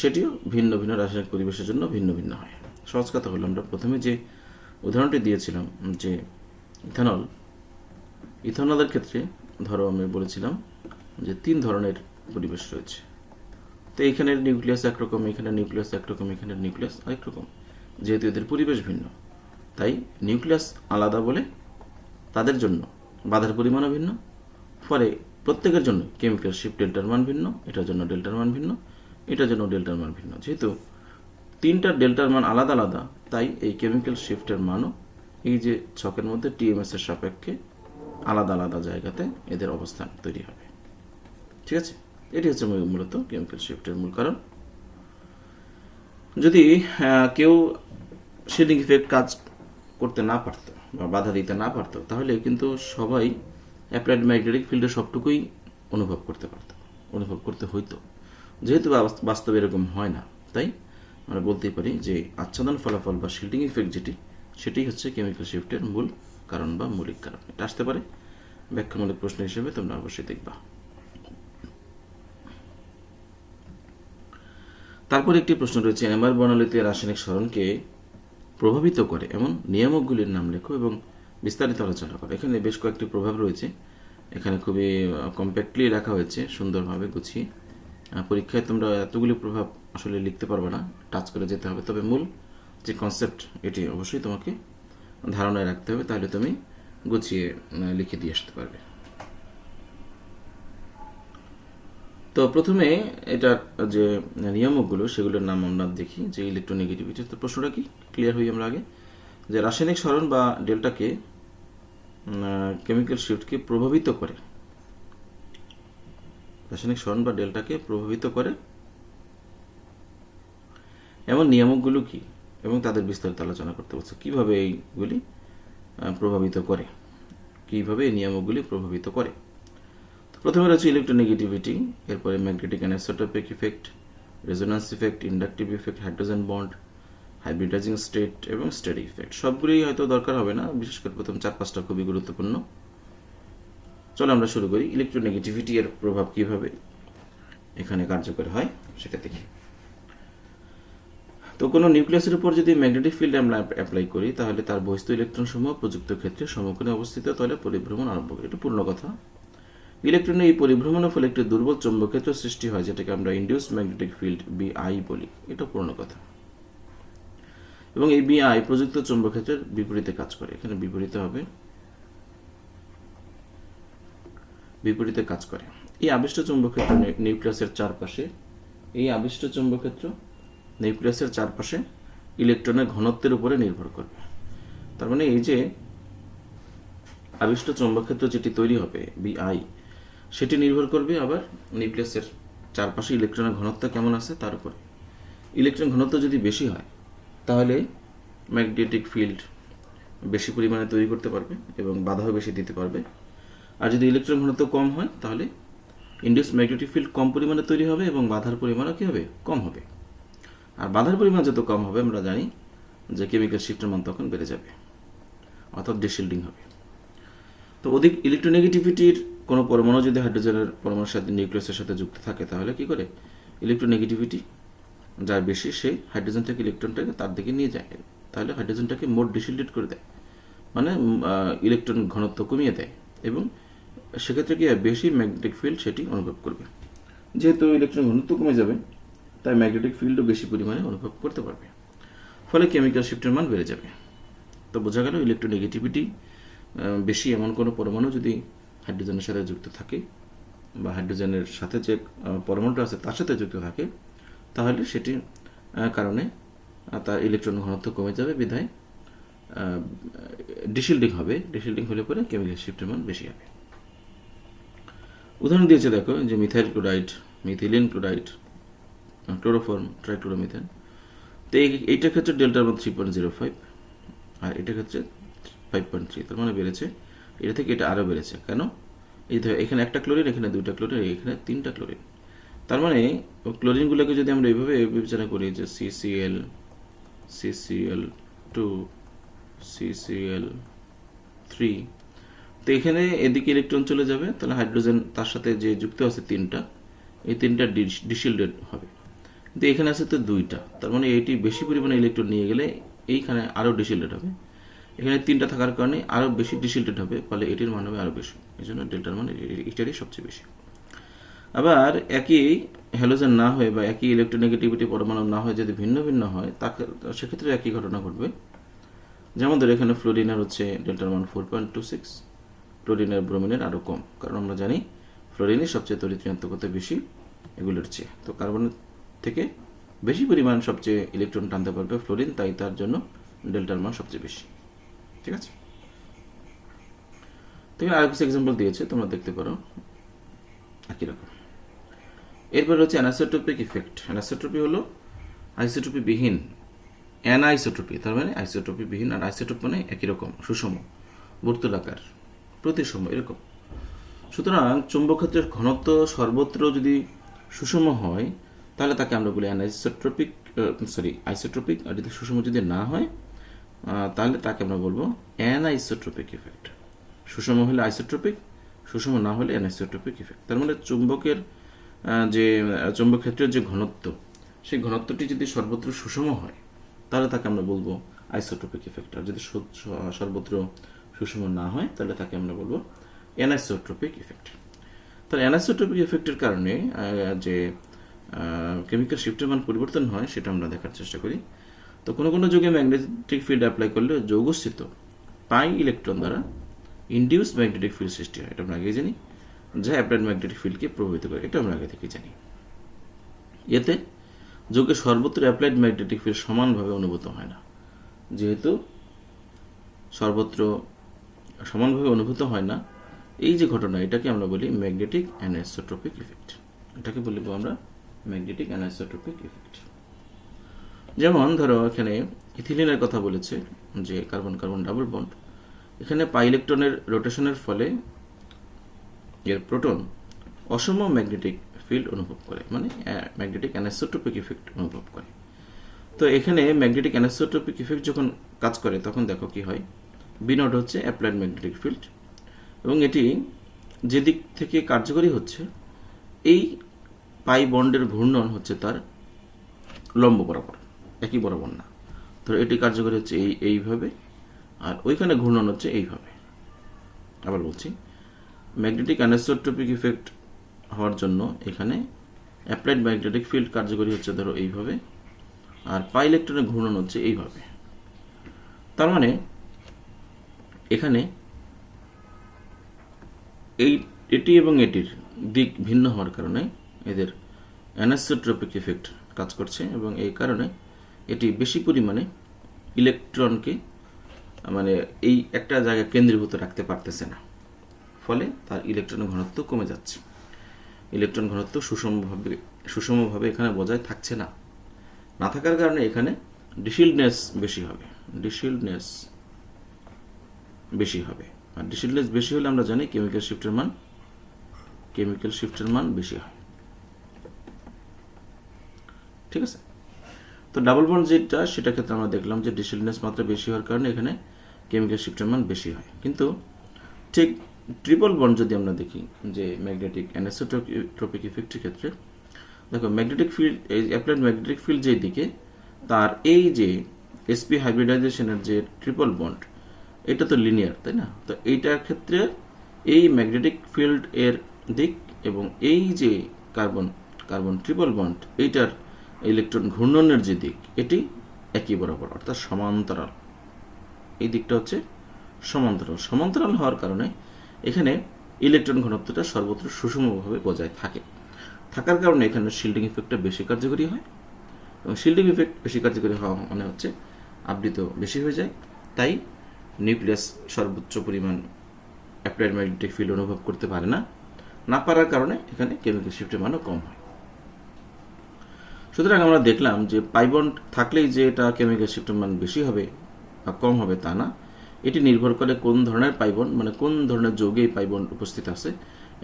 সেটিও ভিন্ন ভিন্ন রাসায়নিক পরিবেশের জন্য ভিন্ন ভিন্ন হয়। সহজ কথা হলো, আমরা প্রথমে যে উদাহরণটি দিয়েছিলাম যে ইথানলের ক্ষেত্রে ধরো আমি বলেছিলাম যে 3 ধরনের পরিবেশ রয়েছে। তো এখানের নিউক্লিয়াস একরকম, এখানে নিউক্লিয়াস একরকম, এখানে নিউক্লিয়াস আরেক রকম। যেহেতু এদের পরিবেশ ভিন্ন, তাই নিউক্লিয়াস আলাদা বলে তাদের জন্য বাধার পরিমাণও ভিন্ন। ফলে প্রত্যেকের জন্য কেমিক্যাল শিফট ডেল্টার মান ভিন্ন, এটার জন্য ডেল্টার মান ভিন্ন, এটার জন্য ডেল্টার মান ভিন্ন। যেহেতু 3টা ডেল্টার মান আলাদা আলাদা, তাই এই কেমিক্যাল শিফটের মানও এই যে ছকের মধ্যে টিএমএস এর সাপেক্ষে আলাদা আলাদা জায়গাতে এদের অবস্থান তৈরি হবে। ঠিক আছে, এটি হচ্ছে মূলত কেমিক্যাল শিফটের মূল কারণ। যদি কেউ শিল্ডিং ইফেক্ট কাজ করতে না পারত বা বাধা দিতে না পারত, তাহলে কিন্তু সবাই অ্যাপ্লাইড ম্যাগনেটিক ফিল্ডের সবটুকুই অনুভব করতে পারত, অনুভব করতে হইতো। যেহেতু বাস্তবে এরকম হয় না, তাই আমরা বলতেই পারি যে আচ্ছাদন ফলাফল বা শিল্ডিং ইফেক্ট সেটি হচ্ছে কেমিক্যাল শিফটের মূল কারণ বা মৌলিক কারণ। এটা আসতে পারে ব্যাখ্যামূলক প্রশ্ন হিসেবে, তোমরা অবশ্যই দেখবা। তারপর একটি প্রশ্ন রয়েছে, এনএমআর বর্ণালীতে রাসায়নিক সরণকে প্রভাবিত করে এমন নিয়ামকগুলির নাম লেখো এবং বিস্তারিত আলোচনা করো। এখানে বেশ কয়েকটি প্রভাব রয়েছে, এখানে খুবই কম্প্যাক্টলি লেখা হয়েছে, সুন্দরভাবে গুছিয়ে। পরীক্ষায় তোমরা এতগুলি প্রভাব আসলে লিখতে পারবে না, টাচ করে যেতে হবে। তবে মূল যে কনসেপ্ট, এটি অবশ্যই তোমাকে ধারণায় রাখতে হবে, তাহলে তুমি গুছিয়ে লিখে দিয়ে আসতে পারবে। তো তো প্রথমে এটার যে নিয়ামকগুলো সেগুলোর নাম আমরা দেখি, যে ইলেকট্রোনেগেটিভিটি। তো প্রশ্নটা কি ক্লিয়ার হই আমরা আগে, যে রাসায়নিক সরণ বা ডেল্টাকে কেমিক্যাল শিফটকে প্রভাবিত করে, রাসায়নিক সরণ বা ডেল্টাকে প্রভাবিত করে এমন নিয়ামকগুলো কি, এবং তাদের বিস্তারিত আলোচনা করতে বলছে। কিভাবে এইগুলি প্রভাবিত করে, কিভাবে এই নিয়ামকগুলি প্রভাবিত করে। প্রথমে রয়েছে ইলেকট্রোনেগেটিভিটি, এরপরে magnetic anisotropic effect, resonance effect, inductive effect, hydrogen bond, hybridising state এবং স্টেডি ইফেক্ট। সবগুলোই হয়তো দরকার হবে না, বিশেষ করে প্রথম 4-5টা খুবই গুরুত্বপূর্ণ। চলো আমরা শুরু করি। ইলেকট্রোনেগেটিভিটি এর প্রভাব কিভাবে এখানে কার্যকর হয় সেটা দেখি। তো কোনো নিউক্লিয়াসের উপর যদি ম্যাগনেটিক ফিল্ড আমরা অ্যাপ্লাই করি, তাহলে তার বহিস্থ ইলেকট্রন সমূহ প্রযুক্ত ক্ষেত্রে সমকোণে অবস্থিত তলে পরিভ্রমণ আরম্ভ করে। এটা পূর্ণ কথা। ইলেকট্রনের এই পরিভ্রমণের ফলে একটি দুর্বল চৌম্বকক্ষেত্র সৃষ্টি হয়, যেটাকে আমরা ইনডিউস ম্যাগনেটিক ফিল্ড বিআই বলি। এটা পূর্ণ কথা। এবং এই বিআই প্রযুক্ত চৌম্বকক্ষেত্রের বিপরীতে কাজ করে। এখানে বিপরীতে হবে, বিপরীতে কাজ করে। এই আবিষ্ট চৌম্বকক্ষেত্র নিউক্লিয়াসের চারপাশে, এই আবিষ্ট চৌম্বকক্ষেত্র নিউক্লিয়াসের চারপাশে ইলেকট্রনের ঘনত্বের উপরে নির্ভর করবে। তার মানে এই যে আবিষ্ট চৌম্বকক্ষেত্র যেটি তৈরি হবে বিআই, সেটি নির্ভর করবে আবার নিউক্লিয়াসের চারপাশে ইলেকট্রনের ঘনত্ব কেমন আছে তার উপরে। ইলেকট্রন ঘনত্ব যদি বেশি হয় তাহলে ম্যাগনেটিক ফিল্ড বেশি পরিমাণে তৈরি করতে পারবে এবং বাধাও বেশি দিতে পারবে। আর যদি ইলেকট্রন ঘনত্ব কম হয় তাহলে ইনডিউসড ম্যাগনেটিক ফিল্ড কম পরিমাণে তৈরি হবে এবং বাধার পরিমাণও কি হবে, কম হবে। আর বাধার পরিমাণ যত কম হবে আমরা জানি যে কেমিক্যাল শিফটের মান তখন বেড়ে যাবে, অর্থাৎ ডিশিল্ডিং হবে। তো অধিক ইলেকট্রোনেগেটিভিটির কোনো পরমাণু যদি হাইড্রোজেনের পরমাণুর সাথে নিউক্লিয়াসের সাথে যুক্ত থাকে, তাহলে কি করে ইলেকট্রোনেগেটিভিটি যার বেশি সে হাইড্রোজেন থেকে ইলেকট্রনটাকে তার দিকে নিয়ে যায়, তাহলে হাইড্রোজেনটাকে মোর ডিশিল্ডেড করে দেয়, মানে ইলেকট্রন ঘনত্ব কমিয়ে দেয়, এবং সেক্ষেত্রে কি বেশি ম্যাগনেটিক ফিল্ড সেটি অনুভব করবে। যেহেতু ইলেকট্রন ঘনত্ব কমে যাবে, তাই ম্যাগনেটিক ফিল্ডও বেশি পরিমাণে অনুভব করতে পারবে, ফলে কেমিক্যাল শিফটের মান বেড়ে যাবে। তো বোঝা গেল ইলেকট্রোনেগেটিভিটি বেশি এমন কোনো পরমাণু যদি হাইড্রোজেনের সাথে যুক্ত থাকে, বা হাইড্রোজেনের সাথে যে পরমাণুটা আছে তার সাথে যুক্ত থাকে, তাহলে সেটির কারণে তার ইলেকট্রন ঘনত্ব কমে যাবে, বিধায় ডিশিল্ডিং হবে। ডিশিল্ডিং হলে পরে কেমিক্যাল শিফটের মান বেশি হবে। উদাহরণ দিয়েছে দেখো, যে methyl chloride, methylene chloride, chloroform, trichloromethane. তো এইটার ক্ষেত্রে ডেল্টার মান 3.05, আর এটার ক্ষেত্রে 5.3। তার মানে বেড়েছে, এটা থেকে এটা আরও বেড়েছে। কেন? এই ধর এখানে একটা ক্লোরিন, এখানে 2টা ক্লোরিন, এখানে 3টা ক্লোরিন। তার মানে ক্লোরিনগুলোকে যদি আমরা এইভাবে বিবেচনা করি, যে CCl, CCl2, CCl3, তো এখানে এদিকে ইলেকট্রন চলে যাবে, তাহলে হাইড্রোজেন তার সাথে যে যুক্ত আছে 3টা, এই 3টা ডিশিল্ডেড হবে। কিন্তু এখানে আছে তো 2টা, তার মানে এইটি বেশি পরিমাণে ইলেকট্রন নিয়ে গেলে এইখানে আরও ডিশিল্ডেড হবে। এখানে 3টা থাকার কারণে আরও বেশি ডিশিল্ডেড হবে, ফলে এটির মান হবে আরও বেশি। এই জন্য ডেল্টার মান এটারই সবচেয়ে বেশি। আবার একই হ্যালোজেন না হয়ে বা একই ইলেকট্রোনেগেটিভিটি পরমাণু না হয়ে যদি ভিন্ন ভিন্ন হয়, সেক্ষেত্রে একই ঘটনা ঘটবে। যেমন ধরো এখানে ফ্লোরিনের হচ্ছে ডেল্টার মান 4.26, ক্লোরিনের ব্রোমিনের আরও কম, কারণ আমরা জানি ফ্লোরিনের সবচেয়ে তড়িৎ ঋণাত্মকতা বেশি এগুলোর চেয়ে। তো কার্বনের থেকে বেশি পরিমাণ সবচেয়ে ইলেকট্রন টানতে পারবে ফ্লোরিন, তাই তার জন্য ডেল্টার মান সবচেয়ে বেশি। ঠিক আছে, তো আর কিছু এক্সাম্পল দিয়েছে, তোমরা দেখতে পারো একই রকম। এরপর হচ্ছে অ্যানিসোট্রপিক ইফেক্ট। অ্যানিসোট্রপি হলো আইসোট্রপি বিহীন, অ্যানাইসোট্রপি তার মানে আইসোট্রপি বিহীন, আর আইসোট্রপ মানে একই রকম, সুষম, বর্তুলাকার, প্রতিসম, এরকম। সুতরাং চৌম্বকক্ষেত্রের ঘনত্ব সর্বত্র যদি সুষম হয়, তাহলে তাকে আমরা বলি অ্যানাইসোট্রপিক, আইসোট্রপিক। আর যদি সুষম যদি না হয়, তাহলে তাকে আমরা বলবো অ্যানাইসোট্রপিক ইফেক্ট। সুষম হলে আইসোট্রপিক, সুষম না হলে অ্যানাইসোট্রপিক ইফেক্ট। তার মানে চুম্বকের যে চৌম্বকক্ষেত্রের যে ঘনত্ব, সেই ঘনত্বটি যদি সর্বত্র সুষম হয়, তাহলে তাকে আমরা বলবো আইসোট্রপিক ইফেক্ট। আর যদি সর্বত্র সুষম না হয়, তাহলে তাকে আমরা বলবো অ্যানিসোট্রপিক ইফেক্ট। তাহলে অ্যানিসোট্রপিক ইফেক্টের কারণে যে কেমিক্যাল শিফটের মান পরিবর্তন হয়, সেটা আমরা দেখার চেষ্টা করি। তো কোনো কোনো যৌগে ম্যাগনেটিক ফিল্ড অ্যাপ্লাই করলে যৌগস্থিত পাই ইলেকট্রন দ্বারা ইনডিউসড ম্যাগনেটিক ফিল্ড সৃষ্টি হয়, এটা আমরা আগেই জানি। যা অ্যাপ্লাইড ম্যাগনেটিক ফিল্ডকে প্রভাবিত করে, এটা আমরা আগে থেকে জানি। এতে যৌগের সর্বত্র অ্যাপ্লাইড ম্যাগনেটিক ফিল্ড সমানভাবে অনুভূত হয় না। যেহেতু সর্বত্র সমানভাবে অনুভূত হয় না, এই যে ঘটনা, এটাকে আমরা বলি ম্যাগনেটিক অ্যানিসোট্রপিক ইফেক্ট। এটাকে বলবো আমরা ম্যাগনেটিক অ্যানিসোট্রপিক ইফেক্ট। যেমন ধরো এখানে ইথিলিনের কথা বলেছে যে কার্বন কার্বন ডাবল বন্ড, এখানে পাই ইলেকট্রনের রোটেশনের ফলে এর প্রোটন অসম ম্যাগনেটিক ফিল্ড অনুভব করে, মানে ম্যাগনেটিক অ্যানিসোট্রপিক ইফেক্ট অনুভব করে। তো এখানে ম্যাগনেটিক অ্যানিসোট্রপিক ইফেক্ট যখন কাজ করে তখন দেখো কি হয়, বি নট হচ্ছে অ্যাপ্লাইড ম্যাগনেটিক ফিল্ড, এবং এটি যে দিক থেকে কার্যকরী হচ্ছে, এই পাই বন্ডের ঘূর্ণন হচ্ছে তার লম্ব বরাবর, একই বরাবর না। ধরো এটি কার্যকরী হচ্ছে এইভাবে, আর ওইখানে ঘূর্ণন হচ্ছে এইভাবে। আবার বলছি, ম্যাগনেটিক অ্যানিসোট্রপিক ইফেক্ট হওয়ার জন্য এখানে অ্যাপ্লাইড ম্যাগনেটিক ফিল্ড কার্যকরী হচ্ছে ধরো এইভাবে, আর পাই ইলেকট্রনের ঘূর্ণন হচ্ছে এইভাবে। তার মানে এখানে এটি এবং এটির দিক ভিন্ন হওয়ার কারণে এদের অ্যানিসোট্রপিক ইফেক্ট কাজ করছে, এবং এই কারণে এটি বেশি পরিমাণে ইলেকট্রনকে মানে এই একটা জায়গায় কেন্দ্রীভূত রাখতে পারতেছে না, ফলে তার ইলেকট্রনের ঘনত্ব কমে যাচ্ছে। ইলেকট্রন ঘনত্ব সুষমভাবে এখানে বজায় থাকছে না। না থাকার কারণে এখানে ডিশিল্ডনেস বেশি হবে, আর ডিশিল্ডনেস বেশি হলে আমরা জানি কেমিক্যাল শিফটের মান বেশি হয়। ঠিক আছে, তো ডাবল বন্ড যেটা, সেটা ক্ষেত্রে আমরা দেখলাম যে ডিশিল্ডনেস মাত্রা বেশি হওয়ার কারণে এখানে কেমিক্যাল শিফটের মান বেশি হয়। কিন্তু ঠিক ট্রিপল বন্ড যদি আমরা দেখি যে ম্যাগনেটিক অ্যানিসোট্রপিক ইফেক্টের ক্ষেত্রে, দেখো ম্যাগনেটিক ফিল্ড, এই অ্যাপ্লাইড ম্যাগনেটিক ফিল্ড যেই দিকে, তার এই যে sp হাইব্রিডাইজেশনের যে ট্রিপল বন্ড, এটা তো লিনিয়ার, তাই না? তো এইটার ক্ষেত্রে এই ম্যাগনেটিক ফিল্ড এর দিক এবং এই যে কার্বন ট্রিপল বন্ড, এইটার ইলেকট্রন ঘূর্ণনের যে দিক, এটি একই বরাবর, অর্থাৎ সমান্তরাল। এই দিকটা হচ্ছে সমান্তরাল হওয়ার কারণে এখানে ইলেকট্রন ঘনত্বটা সর্বত্র সুষমভাবে বজায় থাকার কারণে এখানে শিল্ডিং ইফেক্টটা বেশি কার্যকরী হয়, এবং শিল্ডিং ইফেক্ট বেশি কার্যকরী হওয়া মানে হচ্ছে আবৃত বেশি হয়ে যায়। তাই নিউক্লিয়াস সর্বোচ্চ পরিমাণ অ্যাপ্লাইড ম্যাগনেটিক ফিল্ড অনুভব করতে পারে না পারার কারণে এখানে কেমিক্যাল শিফটের মানও কম হয়। সুতরাং আমরা দেখলাম যে পাই বন্ড থাকলেই যে এটা কেমিক্যাল শিফটের মান বেশি হবে বা কম হবে তা না, এটি নির্ভর করে কোন ধরনের পাই বন্ড, মানে কোন ধরনের যৌগে পাই বন্ড উপস্থিত আছে,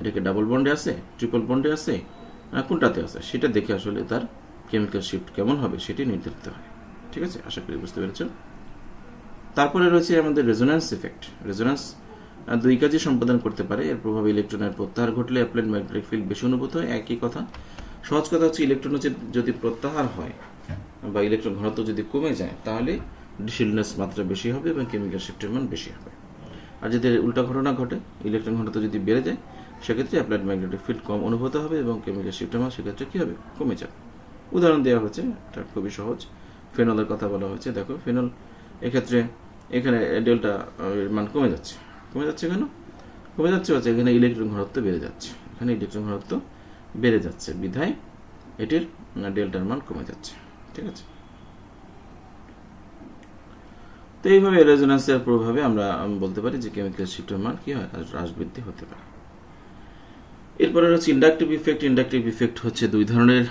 এটাকে ডাবল বন্ডে আছে, ট্রিপল বন্ডে আছে, কোনটাতে আছে, সেটা দেখে আসলে তার কেমিক্যাল শিফট কেমন হবে সেটি নির্ধারিত হয়। ঠিক আছে, আশা করি বুঝতে পেরেছ। তারপরে রয়েছে আমাদের রেজোন্যান্স ইফেক্ট। রেজোন্যান্স দুই কাজই সম্পাদন করতে পারে। এর প্রভাবে ইলেকট্রনের প্রত্যাহার ঘটলে অ্যাপ্লাইড ম্যাগনেটিক ফিল্ড বেশি অনুভূত হয়। একই কথা, সহজ কথা হচ্ছে, ইলেকট্রন যদি প্রত্যাহার হয় বা ইলেকট্রন ঘনত্ব যদি কমে যায়, তাহলে ডিশিল্ডনেস মাত্রা বেশি হবে এবং কেমিক্যাল শিফটের মান বেশি হবে। আর যদি উল্টা ঘটনা ঘটে, ইলেকট্রন ঘনত্ব যদি বেড়ে যায়, সেক্ষেত্রে অ্যাপ্লাইড ম্যাগনেটিক ফিল্ড কম অনুভূত হবে এবং কেমিক্যাল শিফটের মান সেক্ষেত্রে কী হবে, কমে যাবে। উদাহরণ দেওয়া হয়েছে, এটা খুবই সহজ। ফেনলের কথা বলা হয়েছে। দেখো ফেনল এক্ষেত্রে এখানে ডেল্টা এর মান কমে যাচ্ছে কেন? কমে যাচ্ছে হচ্ছে এখানে ইলেকট্রন ঘনত্ব বেড়ে যাচ্ছে, বিধায় এটির ডেল্টার মান কমে যাচ্ছে। ঠিক আছে, তো এইভাবে রেজোন্যান্সের প্রভাবে আমরা বলতে পারি যে কেমিক্যাল শিফটের মান কি হয়, হ্রাস বৃদ্ধি হতে পারে। এরপরে হচ্ছে ইন্ডাকটিভ ইফেক্ট। ইন্ডাকটিভ ইফেক্ট হচ্ছে দুই ধরনের।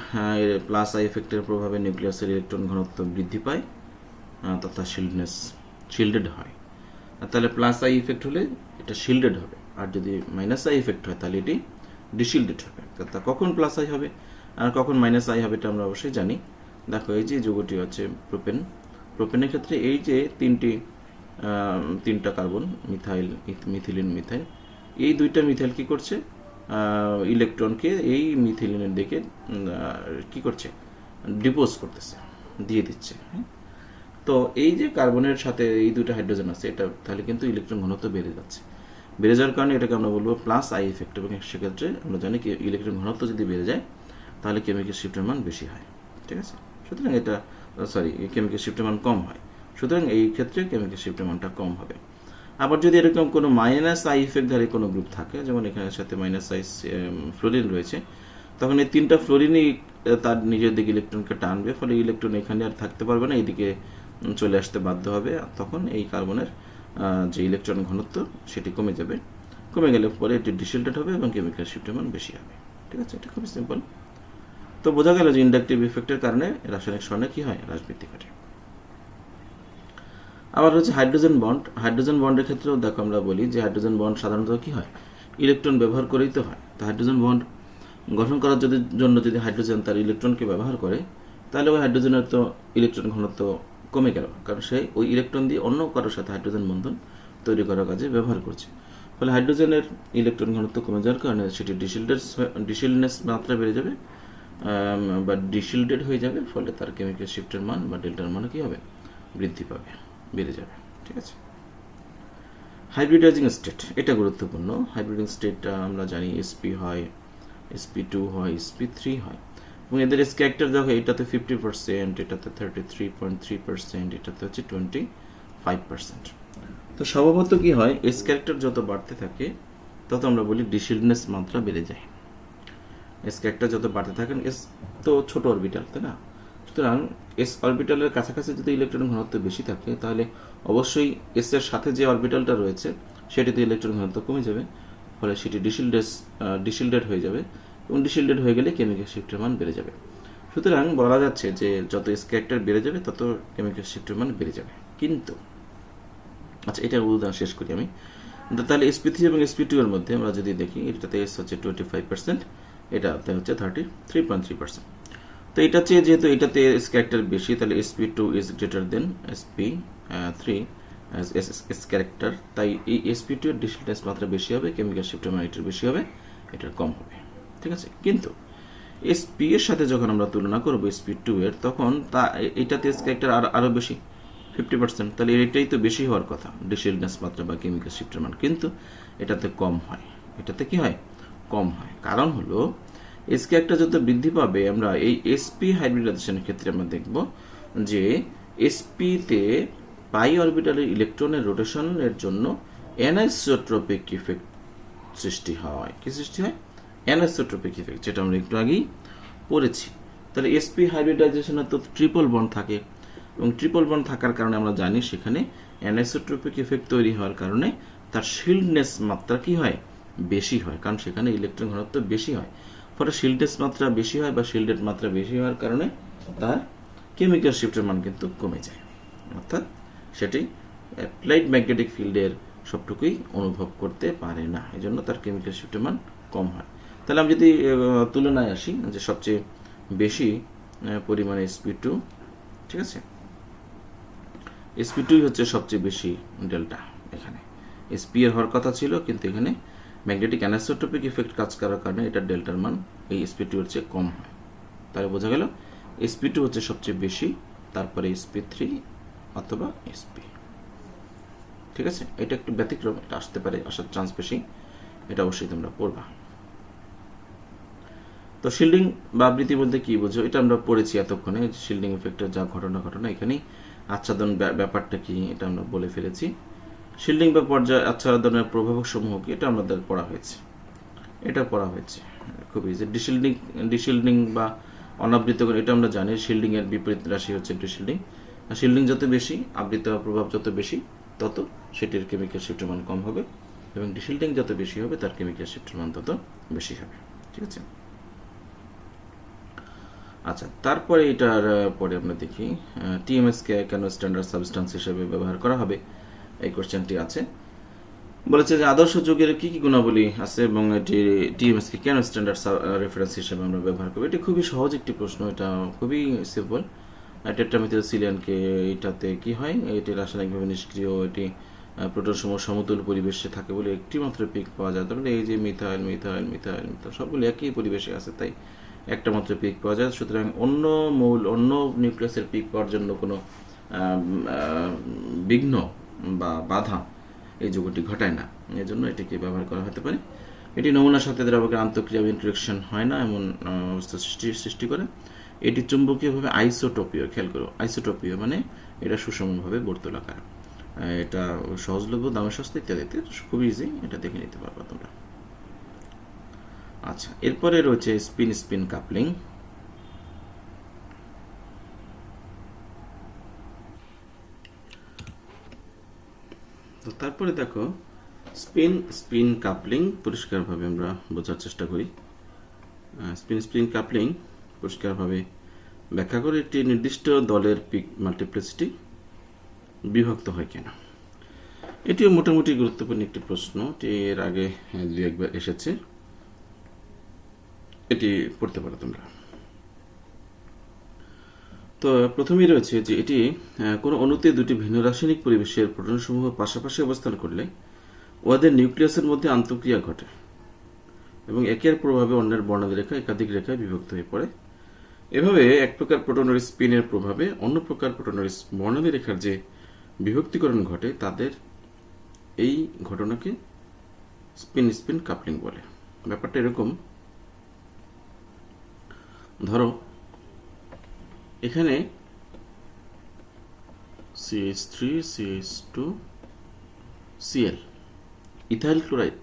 প্লাস আই ইফেক্টের প্রভাবে নিউক্লিয়াসের ইলেকট্রন ঘনত্ব বৃদ্ধি পায় তথা শিল্ডেড হয়। তাহলে প্লাস আই ইফেক্ট হলে এটা শিল্ডেড হবে, আর যদি মাইনাস আই ইফেক্ট হয় তাহলে এটি ডিশিল্ডেড হবে। তা কখন প্লাস আই হবে আর কখন মাইনাস আই হবে এটা আমরা অবশ্যই জানি। দেখো এই যে যৌগটি হচ্ছে প্রোপেনের ক্ষেত্রে এই যে তিনটা কার্বন, মিথিলিন, মিথাইল, এই দুইটা মিথাইল কি করছে, ইলেকট্রনকে এই মিথিলিনের দিকে কি করছে, ডিপোজ করতেছে, দিয়ে দিচ্ছে। হ্যাঁ, তো এই যে কার্বনের সাথে এই দুইটা হাইড্রোজেন আছে, এটা তাহলে কিন্তু ইলেকট্রন ঘনত্ব বেড়ে যাওয়ার কারণে এটাকে আমরা বলবো প্লাস আই ইফেক্ট। এবং সেক্ষেত্রে আমরা জানি কি ইলেকট্রন ঘনত্ব যদি বেড়ে যায় তাহলে কেমিক্যাল শিফটের মান বেশি হয়। ঠিক আছে, সুতরাং কেমিক্যাল শিফটের মান কম হয়। সুতরাং এই ক্ষেত্রে কেমিক্যাল শিফটের মানটা কম হবে। আবার যদি এরকম কোনো মাইনাস আই ইফেক্টধারী কোনো গ্রুপ থাকে, যেমন এখানে সাথে মাইনাস আই ফ্লোরিন রয়েছে, তখন এই 3টা ফ্লোরিনই তার নিজের দিকে ইলেকট্রনকে টানবে, ফলে ইলেকট্রন এখানে আর থাকতে পারবে না, এইদিকে চলে আসতে বাধ্য হবে। তখন এই কার্বনের যে ইলেকট্রন ঘনত্ব সেটি কমে যাবে, কমে গেলে পরে এটি ডিসিল্টেড হবে এবং কেমিক্যাল শিফটের মান বেশি হবে। ঠিক আছে, এটা খুবই সিম্পল। তো বোঝা গেল যে ইন্ডাকটিভ ইফেক্টের কারণে রাসায়নিক স্বর্ণে কি হয়, হ্রাস বৃদ্ধি ঘটে। আবার হচ্ছে হাইড্রোজেন বন্ড। হাইড্রোজেন বন্ডের ক্ষেত্রেও দেখো আমরা বলি যে হাইড্রোজেন বন্ড সাধারণত কি হয়, ইলেকট্রন ব্যবহার করেই তো হয়। তো হাইড্রোজেন বন্ড গঠন করার জন্য যদি হাইড্রোজেন তার ইলেকট্রনকে ব্যবহার করে, তাহলে ওই হাইড্রোজেনের তো ইলেকট্রন ঘনত্ব কমে গেল, কারণ সে ওই ইলেকট্রন দিয়ে অন্য কারোর সাথে হাইড্রোজেন বন্ধন তৈরি করার কাজে ব্যবহার করছে। ফলে হাইড্রোজেনের ইলেকট্রন ঘনত্ব কমে যাওয়ার কারণে সেটি ডিসিল্ডনেস মাত্রা বেড়ে যাবে বা ডিসিল্ডেড হয়ে যাবে, ফলে তার কেমিক্যাল শিফটের মান বা ডেল্টার মান কি হবে, বৃদ্ধি পাবে, বেড়ে যাবে। ঠিক আছে, হাইব্রিডাইজিং স্টেট, এটা গুরুত্বপূর্ণ। হাইব্রিডিং স্টেটটা আমরা জানি sp হয়, sp2 হয়, sp3 হয়, এবং এদের এস ক্যারেক্টার দেখো, এটাতে 50%, এটাতে 33.3%, এটাতে হচ্ছে 25%। তো স্বভাবত কি হয়, এস ক্যারেক্টার যত বাড়তে থাকে তত আমরা বলি ডিসিল্ডনেস মাত্রা বেড়ে যায়। এস ক্যারেক্টার যত বাড়তে থাকেন, এস তো ছোট অরবিটাল, তাই না? সুতরাং এস অরবিটালের কাছাকাছি যদি ইলেকট্রন ঘনত্ব বেশি থাকে, তাহলে অবশ্যই এস এর সাথে যে অরবিটালটা রয়েছে সেটিতে ইলেকট্রন ঘনত্ব কমে যাবে, ফলে সেটি ডিসিল্ডেড হয়ে যাবে, এবং ডিসিল্ডেড হয়ে গেলে কেমিক্যাল শিফটের মান বেড়ে যাবে। সুতরাং বলা যাচ্ছে যে যত এস ক্যারেক্টার বেড়ে যাবে তত কেমিক্যাল শিফটের মান বেড়ে যাবে। কিন্তু আচ্ছা, এটার উদাহরণ শেষ করি আমি। তাহলে sp3 এবং sp2 এর মধ্যে আমরা যদি দেখি, এটাতে এস হচ্ছে 25%, এটাতে হচ্ছে 33.3%। তো এটা চেয়ে যেহেতু এটাতে এস ক্যারেক্টার বেশি, তাহলে sp2 is greater than sp3 S character, তাই এই sp2 এর ডিসিল্ডনেস মাত্রা বেশি হবে, কেমিক্যাল শিফটের মান এটার বেশি হবে, এটার কম হবে। ঠিক আছে, কিন্তু sp এর সাথে যখন আমরা তুলনা করব sp2 এর, তখন এটাতে এস ক্যারেক্টার আরো বেশি, 50%, তাহলে এটাই তো বেশি হওয়ার কথা ডিসিল্ডনেস মাত্রা বা কেমিক্যাল শিফটের মান, কিন্তু এটাতে কম হয়। এটাতে কি হয়, কম হয়। কারণ হলো এস ক্যারেক্টার যত বৃদ্ধি পাবে, আমরা এই sp হাইব্রিডাইজেশনের ক্ষেত্রে আমরা দেখব যে sp তে পাই অরবিটালের ইলেকট্রনের রোটেশনের জন্য অ্যানিসোট্রপিক ইফেক্ট সৃষ্টি হয়। কি সৃষ্টি হয়, অ্যানিসোট্রপিক ইফেক্ট, যেটা আমরা একটু আগেই পড়েছি। তাহলে sp হাইব্রিডাইজেশনে তো ট্রিপল বন্ড থাকে, এবং ট্রিপল বন্ড থাকার কারণে আমরা জানি সেখানে অ্যানিসোট্রপিক ইফেক্ট তৈরি হওয়ার কারণে তার শিল্ডনেস মাত্রা কি হয়, বেশি হয়, কারণ সেখানে ইলেকট্রন ঘনত্ব বেশি হয়। ফলে শিল্ডনেস মাত্রা বেশি হয় বা শিল্ডেড মাত্রা বেশি হওয়ার কারণে তার কেমিক্যাল শিফটের মান কিন্তু কমে যায়, অর্থাৎ সেটি অ্যাপ্লাইড ম্যাগনেটিক ফিল্ডের সবটুকুই অনুভব করতে পারে না, এই জন্য তার কেমিক্যাল শিফটের মান কম হয়। তাহলে আমি যদি তুলনায় আসি, যে সবচেয়ে বেশি পরিমাণে sp2, ঠিক আছে, sp2 হচ্ছে সবচেয়ে বেশি ডেল্টা। এখানে sp এর হওয়ার কথা ছিল, কিন্তু এখানে ম্যাগনেটিক অ্যানিসোট্রপিক ইফেক্ট কাজ করার কারণে এটা ডেল্টার মান এই sp2 এর চেয়ে কম হয়। তাহলে বোঝা গেল sp2 হচ্ছে সবচেয়ে বেশি, তারপরে sp3 অথবা sp। ঠিক আছে, এটা একটু ব্যতিক্রম, এটা আসতে পারে, আসার চান্স বেশি, এটা অবশ্যই তোমরা পড়বা। তো শিল্ডিং বা আবৃত্তি বলতে কি বোঝো, এটা আমরা পড়েছি এতক্ষণে। শিল্ডিং ইফেক্টের যা ঘটনা এখানেই আচ্ছাদন ব্যাপারটা কি এটা আমরা বলে ফেলেছি। শিল্ডিং বা পর্যায় আচ্ছাদনের প্রভাবক সমূহ কি, এটা আমাদের পড়া হয়েছে, এটা পড়া হয়েছে খুবই। যে ডিশিল্ডিং বা অনাবৃত, এটা আমরা জানি শিল্ডিং এর বিপরীত রাশি হচ্ছে ডিশিল্ডিং। শিল্ডিং যত বেশি, আবৃত প্রভাব যত বেশি, তত সেটির কেমিক্যাল শিফটের মান কম হবে, এবং ডিশিল্ডিং যত বেশি হবে তার কেমিক্যাল শিফটের মান তত বেশি হবে। ঠিক আছে, আচ্ছা, তারপরে এটার পরে আমরা দেখি টিএমএস কে কেন স্ট্যান্ডার্ড সাবস্টেন্স হিসেবে ব্যবহার করা হবে, এই কোশ্চেনটি আছে। বলেছে যে আদর্শ যৌগের কি কি গুণাবলী আছে এবং এটি টিএমএস কে কেন স্ট্যান্ডার্ড রেফারেন্স হিসেবে আমরা ব্যবহার করব। এটি খুবই সহজ একটি প্রশ্ন, এটা খুবই সিম্পল। টেট্রামিথিলসিলিয়ানকে এটাতে কি হয়, এটি রাসায়নিকভাবে নিষ্ক্রিয়, এটি প্রোটন সমূহ সমতুল পরিবেশে থাকে বলে একটি মাত্র পিক পাওয়া যায়। তার মানে এই যে মিথাইল মিথাইল মিথাইল মিথাইল সবগুলো একই পরিবেশে আছে, তাই একটা মাত্র পিক পাওয়া যায়। সুতরাং অন্য নিউক্লিয়াসের পিক পাওয়ার জন্য কোনো বিঘ্ন বা বাধা এই যৌগটি ঘটায় না, এই জন্য এটিকে ব্যবহার করা হতে পারে। এটি নমুনার সাথে দ্রাবকের আন্তঃক্রিয়া ইন্টারেকশন হয় না এমন অবস্থা সৃষ্টি করে। এটি চুম্বকীয়ভাবে আইসোটোপীয়, খেয়াল করো, আইসোটোপীয় মানে এটা সুষমভাবে বর্তুলাকার। এটা সহজলভ্য, দামে সস্তা ইত্যাদিতে খুব ইজি, এটা দেখে নিতে পারবা তোমরা। আচ্ছা, এরপরে রয়েছে স্পিন স্পিন কাপলিং। তো তারপরে দেখো স্পিন স্পিন কাপলিং পরিষ্কারভাবে আমরা বোঝার চেষ্টা করি। স্পিন স্পিন কাপলিং পরিষ্কারভাবে ব্যাখ্যা করে একটি নির্দিষ্ট দলের পিক মাল্টিপ্লিসিটি বিভক্ত হয় কেন। এটিও মোটামুটি গুরুত্বপূর্ণ একটি প্রশ্ন, এটি এর আগে 2-1 বার এসেছে, এটি পড়তে পারো তোমরা। তো প্রথমেই রয়েছে যে এটি কোনো অণুতে দুটি ভিন্ন রাসায়নিক পরিবেশের প্রোটনসমূহ পাশাপাশি অবস্থান করলে উহাদের নিউক্লিয়াসের মধ্যে আন্তঃক্রিয়া ঘটে এবং একের প্রভাবে অন্যের বর্ণালী রেখা একাধিক রেখায় বিভক্ত হয়ে পড়ে। এভাবে এক প্রকার প্রোটনের স্পিনের প্রভাবে অন্য প্রকার প্রোটনের বর্ণালী রেখার যে বিভক্তিকরণ ঘটে তাদের এই ঘটনাকে স্পিন স্পিন কাপলিং বলে। ব্যাপারটা এরকম, ধরো এখানে CH3 CH2 Cl ethyl chloride,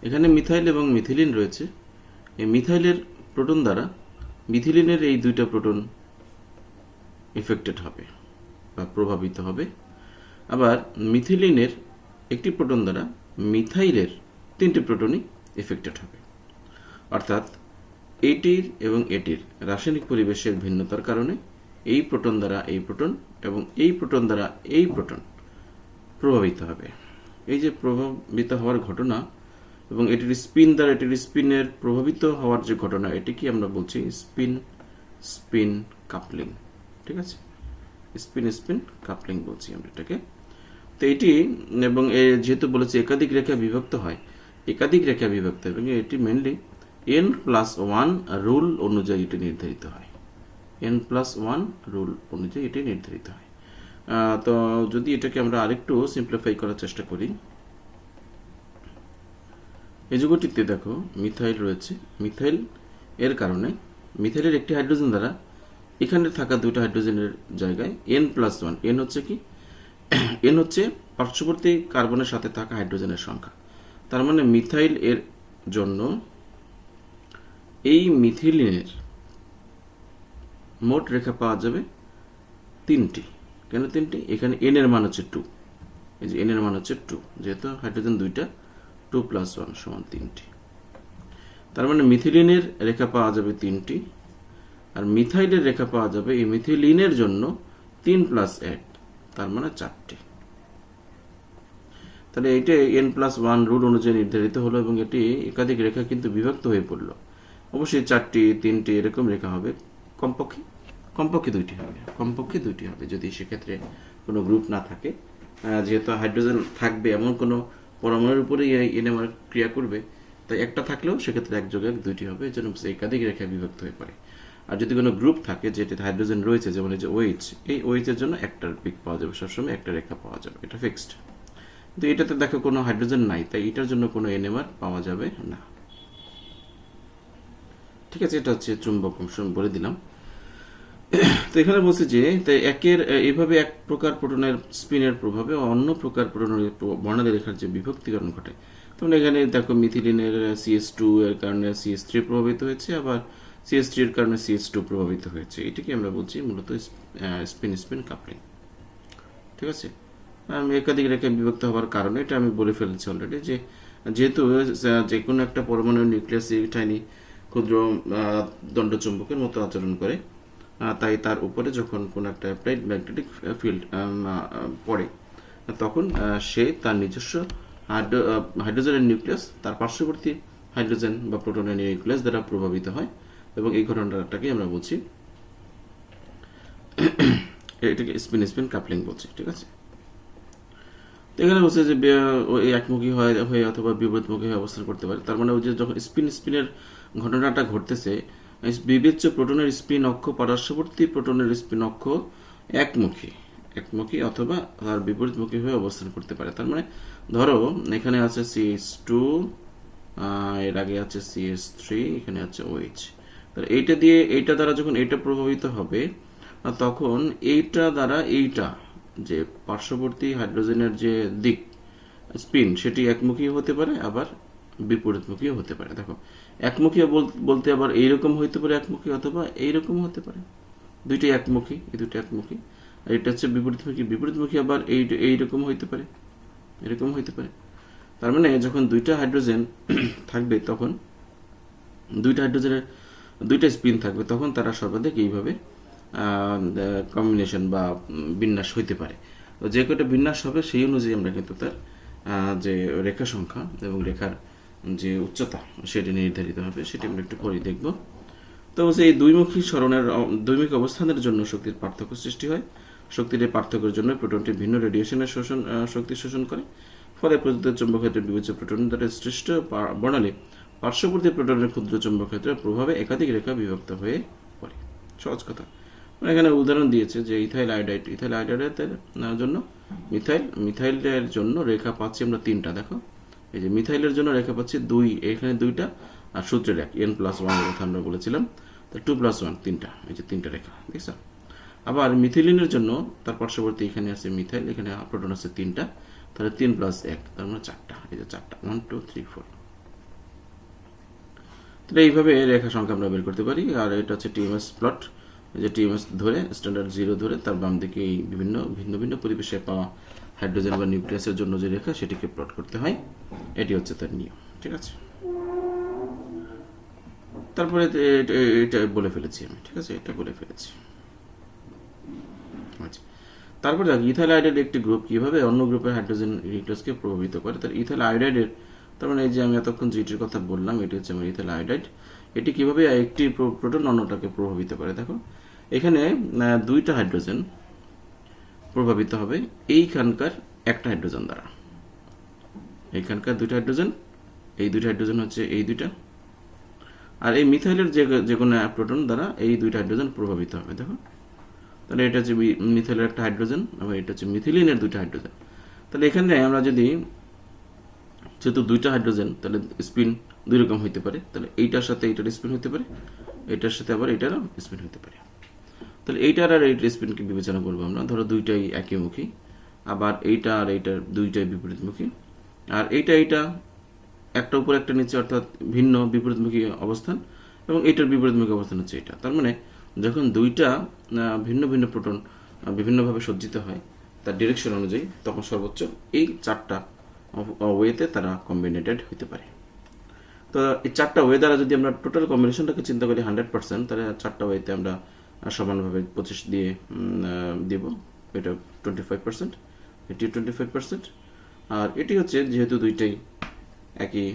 এখানে মিথাইল এবং মিথিলিন রয়েছে। এই মিথাইলের প্রোটন দ্বারা মিথিলিনের এই দুইটা প্রোটন এফেক্টেড হবে বা প্রভাবিত হবে, আবার মিথিলিনের একটি প্রোটন দ্বারা মিথাইলের 3টি প্রোটনই এফেক্টেড হবে। অর্থাৎ এটির এবং এটির রাসায়নিক পরিবেশের ভিন্নতার কারণে এই প্রোটন দ্বারা এই প্রোটন এবং এই প্রোটন দ্বারা এই প্রোটন প্রভাবিত হবে। এই যে প্রভাবিত হওয়ার ঘটনা এবং এটির স্পিন দ্বারা এটির স্পিনের প্রভাবিত হওয়ার যে ঘটনা, এটিকে আমরা বলছি স্পিন স্পিন কাপলিং। ঠিক আছে, স্পিন স্পিন কাপলিং বলছি আমরা এটাকে। তো এটি এবং যেহেতু বলেছি একাধিক রেখা বিভক্ত হয়, একাধিক রেখা বিভক্ত এবং এটি মেনলি n+1 রুল অনুযায়ী এটি নির্ধারিত হয়। n+1 রুল অনুযায়ী এটি নির্ধারিত হয়। তো যদি এটাকে আমরা আরেকটু সিম্পলিফাই করার চেষ্টা করি, এই যুগটিতে দেখো মিথাইল রয়েছে। মিথাইল এর কারণে মিথাইলের একটি হাইড্রোজেন দ্বারা এখানে থাকা দুটো হাইড্রোজেনের জায়গায় n+1, n হচ্ছে কি, n হচ্ছে পার্শ্ববর্তী কার্বনের সাথে থাকা হাইড্রোজেনের সংখ্যা। তার মানে মিথাইল এর জন্য এই মিথিলিনের মোট রেখা পাওয়া যাবে 3টি। কেন 3টি? এখানে n এর মান হচ্ছে 2, এই যে n এর মান হচ্ছে 2, যেহেতু হাইড্রোজেন দুইটা, 2+1 = 3টি। তার মানে মিথিলিনের রেখা পাওয়া যাবে 3টি, আর মিথাইলের রেখা পাওয়া যাবে এই মিথিলিনের জন্য 3+1, তার মানে 4টি। তাহলে এটা n+1 রুল অনুযায়ী নির্ধারিত হলো এবং এটি একাধিক রেখা কিন্তু বিভক্ত হয়ে পড়লো। অবশ্যই 4টি 3টি এরকম রেখা হবে, কমপক্ষে 2টি হবে, কমপক্ষে 2টি হবে যদি সেক্ষেত্রে কোনো গ্রুপ না থাকে। যেহেতু হাইড্রোজেন থাকবে এমন কোনো পরমাণুর উপরেই এনএমআর ক্রিয়া করবে, তাই একটা থাকলেও সেক্ষেত্রে একযোগে 2টি হবে, এই জন্য একাধিক রেখা বিভক্ত হয়ে পড়ে। আর যদি কোনো গ্রুপ থাকে যেটাতে হাইড্রোজেন রয়েছে, যেমন এই যে OH, এই OH এর জন্য একটার পিক পাওয়া যাবে, সবসময় একটা রেখা পাওয়া যাবে, এটা ফিক্সড। কিন্তু এটাতে দেখো কোনো হাইড্রোজেন নাই, তাই এটার জন্য কোনো এনএমআর পাওয়া যাবে না। ঠিক আছে, এটা হচ্ছে চুম্বক অংশ বলে দিলাম। তো এখানে বলছে যে তাই এইভাবে এক প্রকার প্রোটনের স্পিনের প্রভাবে অন্য প্রকার প্রোটনের বর্ণালী রেখার যে বিভক্তিকরণ ঘটে। তখন এখানে দেখো মিথিলিনের CH2 এর কারণে CH3 প্রভাবিত হয়েছে, আবার CH3 এর কারণে CH2 প্রভাবিত হয়েছে। এটাকে আমরা বলছি মূলত স্পিন স্পিন কাপলিং। ঠিক আছে, একাধিক রেখায় বিভক্ত হওয়ার কারণে এটা আমি বলে ফেলেছি অলরেডি, যে যেহেতু যে কোনো একটা পরমাণুর নিউক্লিয়াস টাইনি ক্ষুদ্র দণ্ডচুম্বকের মতো আচরণ করে, তাই তার উপরে যখন কোনো একটা অ্যাপ্লাইড ম্যাগনেটিক ফিল্ড পড়ে, তখন সে তার নিজস্ব হাইড্রোজেনের নিউক্লিয়াস তার পার্শ্ববর্তী হাইড্রোজেন বা প্রোটনের নিউক্লিয়াস দ্বারা প্রভাবিত হয় এবং এই ঘটনাটাকে আমরা বলছি, এটাকে স্পিন স্পিন কাপলিং বলছি। ঠিক আছে, এখানে বলছে যে একমুখী হয়ে অথবা বিপরীতমুখী হয়ে অবস্থান করতে পারে। তার মানে ওই যে যখন স্পিন স্পিনের ঘটনাটা ঘটতেছে, বিবেচ্য প্রোটনের স্পিন অক্ষ পার্শ্ববর্তী প্রোটনের স্পিন অক্ষ একমুখী অথবা তার বিপরীতমুখী হয়ে অবস্থান করতে পারে। তার মানে ধরো এখানে আছে CH2, এর আগে আছে CH3, এখানে আছে OH। তাহলে এইটা দ্বারা যখন এইটা প্রভাবিত হবে, তখন এইটা দ্বারা এইটা যে পার্শ্ববর্তী হাইড্রোজেনের যে দিক স্পিন সেটি একমুখী হতে পারে, আবার বিপরীতমুখীও হতে পারে। দেখো, একমুখী বলতে আবার এইরকম হইতে পারে একমুখী, অথবা এইরকম হতে পারে। দুইটাই একমুখী, এই দুটো একমুখী। আর এটা হচ্ছে বিপরীতমুখী, বিপরীতমুখী আবার এইরকম হইতে পারে, এরকম হইতে পারে। তার মানে যখন দুইটা হাইড্রোজেন থাকবে, তখন দুইটা হাইড্রোজেনের দুইটা স্পিন থাকবে, তখন তারা সর্বাধিক এইভাবে কম্বিনেশন বা বিন্যাস হইতে পারে। তো যে কটা বিন্যাস হবে সেই অনুযায়ী আমরা কিন্তু তার যে রেখা সংখ্যা এবং রেখার যে উচ্চতা সেটি নির্ধারিত হবে, সেটি আমরা একটু পরে দেখব। তো এই দুইমুখী সরণের দুইমুখী অবস্থানের জন্য শক্তির পার্থক্য সৃষ্টি হয়। শক্তির এই পার্থক্যের জন্য প্রোটনটি ভিন্ন রেডিয়েশনের শক্তি শোষণ করে। ফলে প্রদত্ত চৌম্বক ক্ষেত্রে বিবেচ্য প্রোটন দ্বারা সৃষ্ট বর্ণালী পার্শ্ববর্তী প্রোটনের ক্ষুদ্র চৌম্বক ক্ষেত্রের প্রভাবে একাধিক রেখা বিভক্ত হয়ে পড়ে। সহজ কথা। এখানে উদাহরণ দিয়েছে যে ইথাইল আয়োডাইডের জন্য মিথাইলের জন্য রেখা পাচ্ছি আমরা 3টা। দেখো, এই যে মিথাইলের জন্য রেখা পাচ্ছি 2, এখানে 2টা, আর সূত্রের এক n+1 এর কথা আমরা বলেছিলাম, তো 2+1 3টা, এই যে 3টা রেখা দেখছো। আবার মিথিলিনের জন্য তার পার্শ্ববর্তী এখানে আছে মিথাইল, এখানে প্রোটন আছে 3টা, তাহলে 3+1, তার মানে 4টা, এই যে 4টা, 1 2 3 4। তাহলে এইভাবে রেখা সংখ্যা আমরা বের করতে পারি। আর এটা হচ্ছে টিএমএস প্লট, যে টিএমএস ধরে স্ট্যান্ডার্ড 0 ধরে তার বাম দিকে এই ভিন্ন ভিন্ন পরিবেশে পাওয়া হাইড্রোজেন বা নিউক্লিয়াসের জন্য যে রেখা সেটিকে প্লট করতে হয়, এটি হচ্ছে তার নিয়ম। ঠিক আছে, তারপরে এটা বলে ফেলেছি আমি, ঠিক আছে, এটা বলে ফেলেছি। আচ্ছা, তারপরে দেখো ইথাইল আয়োডাইড একটি গ্রুপ কিভাবে অন্য গ্রুপের হাইড্রোজেন নিউক্লিয়াসকে প্রভাবিত করে। তার ইথাইল আয়োডাইডের, তার মানে এই যে আমি এতক্ষণ যেটির কথা বললাম, এটি হচ্ছে আমার ইথাইল আয়োডাইড। এটি কিভাবে একটি প্রোটন অন্যটাকে প্রভাবিত করে। দেখো, এখানে 2টা হাইড্রোজেন প্রভাবিত হবে এইখানকার একটা হাইড্রোজেন দ্বারা। এইখানকার 2টা হাইড্রোজেন, এই 2টা হাইড্রোজেন হচ্ছে এই 2টা, আর এই মিথাইলের যে কোনো প্রোটন দ্বারা এই 2টা হাইড্রোজেন প্রভাবিত হবে। দেখো, তাহলে এটা হচ্ছে মিথাইলের একটা হাইড্রোজেন, এবং এটা হচ্ছে মিথিলিনের 2টা হাইড্রোজেন। তাহলে এখানে আমরা যদি, যেহেতু 2টা হাইড্রোজেন, তাহলে স্পিন 2 রকম হইতে পারে। তাহলে এইটার সাথে এইটার স্পিন হতে পারে, এটার সাথে আবার এইটারও স্পিন হতে পারে। তাহলে এইটার আর এইটার স্পিনকে বিবেচনা করবো আমরা। ধরো দুইটাই একই মুখী, আবার এইটা আর এইটার দুইটাই বিপরীতমুখী, আর এইটা একটা উপর একটা নিচে, অর্থাৎ ভিন্ন বিপরীতমুখী অবস্থান, এবং এইটার বিপরীতমুখী অবস্থান হচ্ছে এটা। তার মানে যখন দুইটা ভিন্ন প্রোটন বিভিন্নভাবে সজ্জিত হয় তার ডিরেকশন অনুযায়ী, তখন সর্বোচ্চ এই 4টা ওয়েতে তারা কম্বিনেটেড হইতে পারে। তো এই 4টা ওয়ে দ্বারা যদি আমরা টোটাল কম্বিনেশনটাকে চিন্তা করি 100%, তাহলে 4টা ওয়েতে আমরা সমানভাবে 25 দিয়ে দিব। এটা 25%, এটি 25%, আর এটি হচ্ছে যেহেতু দুইটাই একই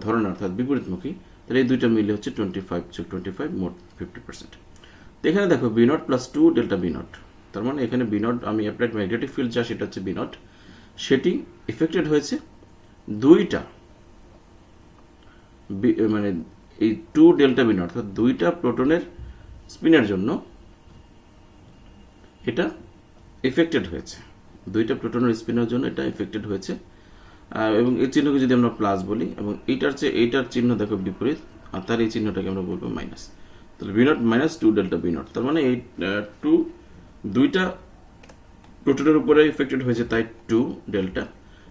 ধরনের অর্থাৎ বিপরীতমুখী, তাহলে এই দুইটা মিলে হচ্ছে 25 মোট 50%। তো এখানে দেখো B0 + 2 ডেল্টা B0, তার মানে এখানে B0 আমি অ্যাপ্লাইড ম্যাগনেটিক ফিল্ড যা সেটা হচ্ছে B0, সেটি এফেক্টেড হয়েছে দুইটা মানে এই 2 ডেল্টা B0 অর্থাৎ দুইটা প্রোটনের স্পিনের জন্য এটা এফেক্টেড হয়েছে, দুইটা প্রোটনের স্পিনের জন্য এটা এফেক্টেড হয়েছে। এবং এই চিহ্নকে যদি আমরা প্লাস বলি, এবং এইটার চিহ্ন দেখো বিপরীত, আর তার এই চিহ্নটাকে আমরা বলবো মাইনাস। তাহলে B0 - 2 ডেল্টা B0, তার মানে এই দুইটা প্রোটনের উপরে এফেক্টেড হয়েছে, তাই 2 ডেল্টা,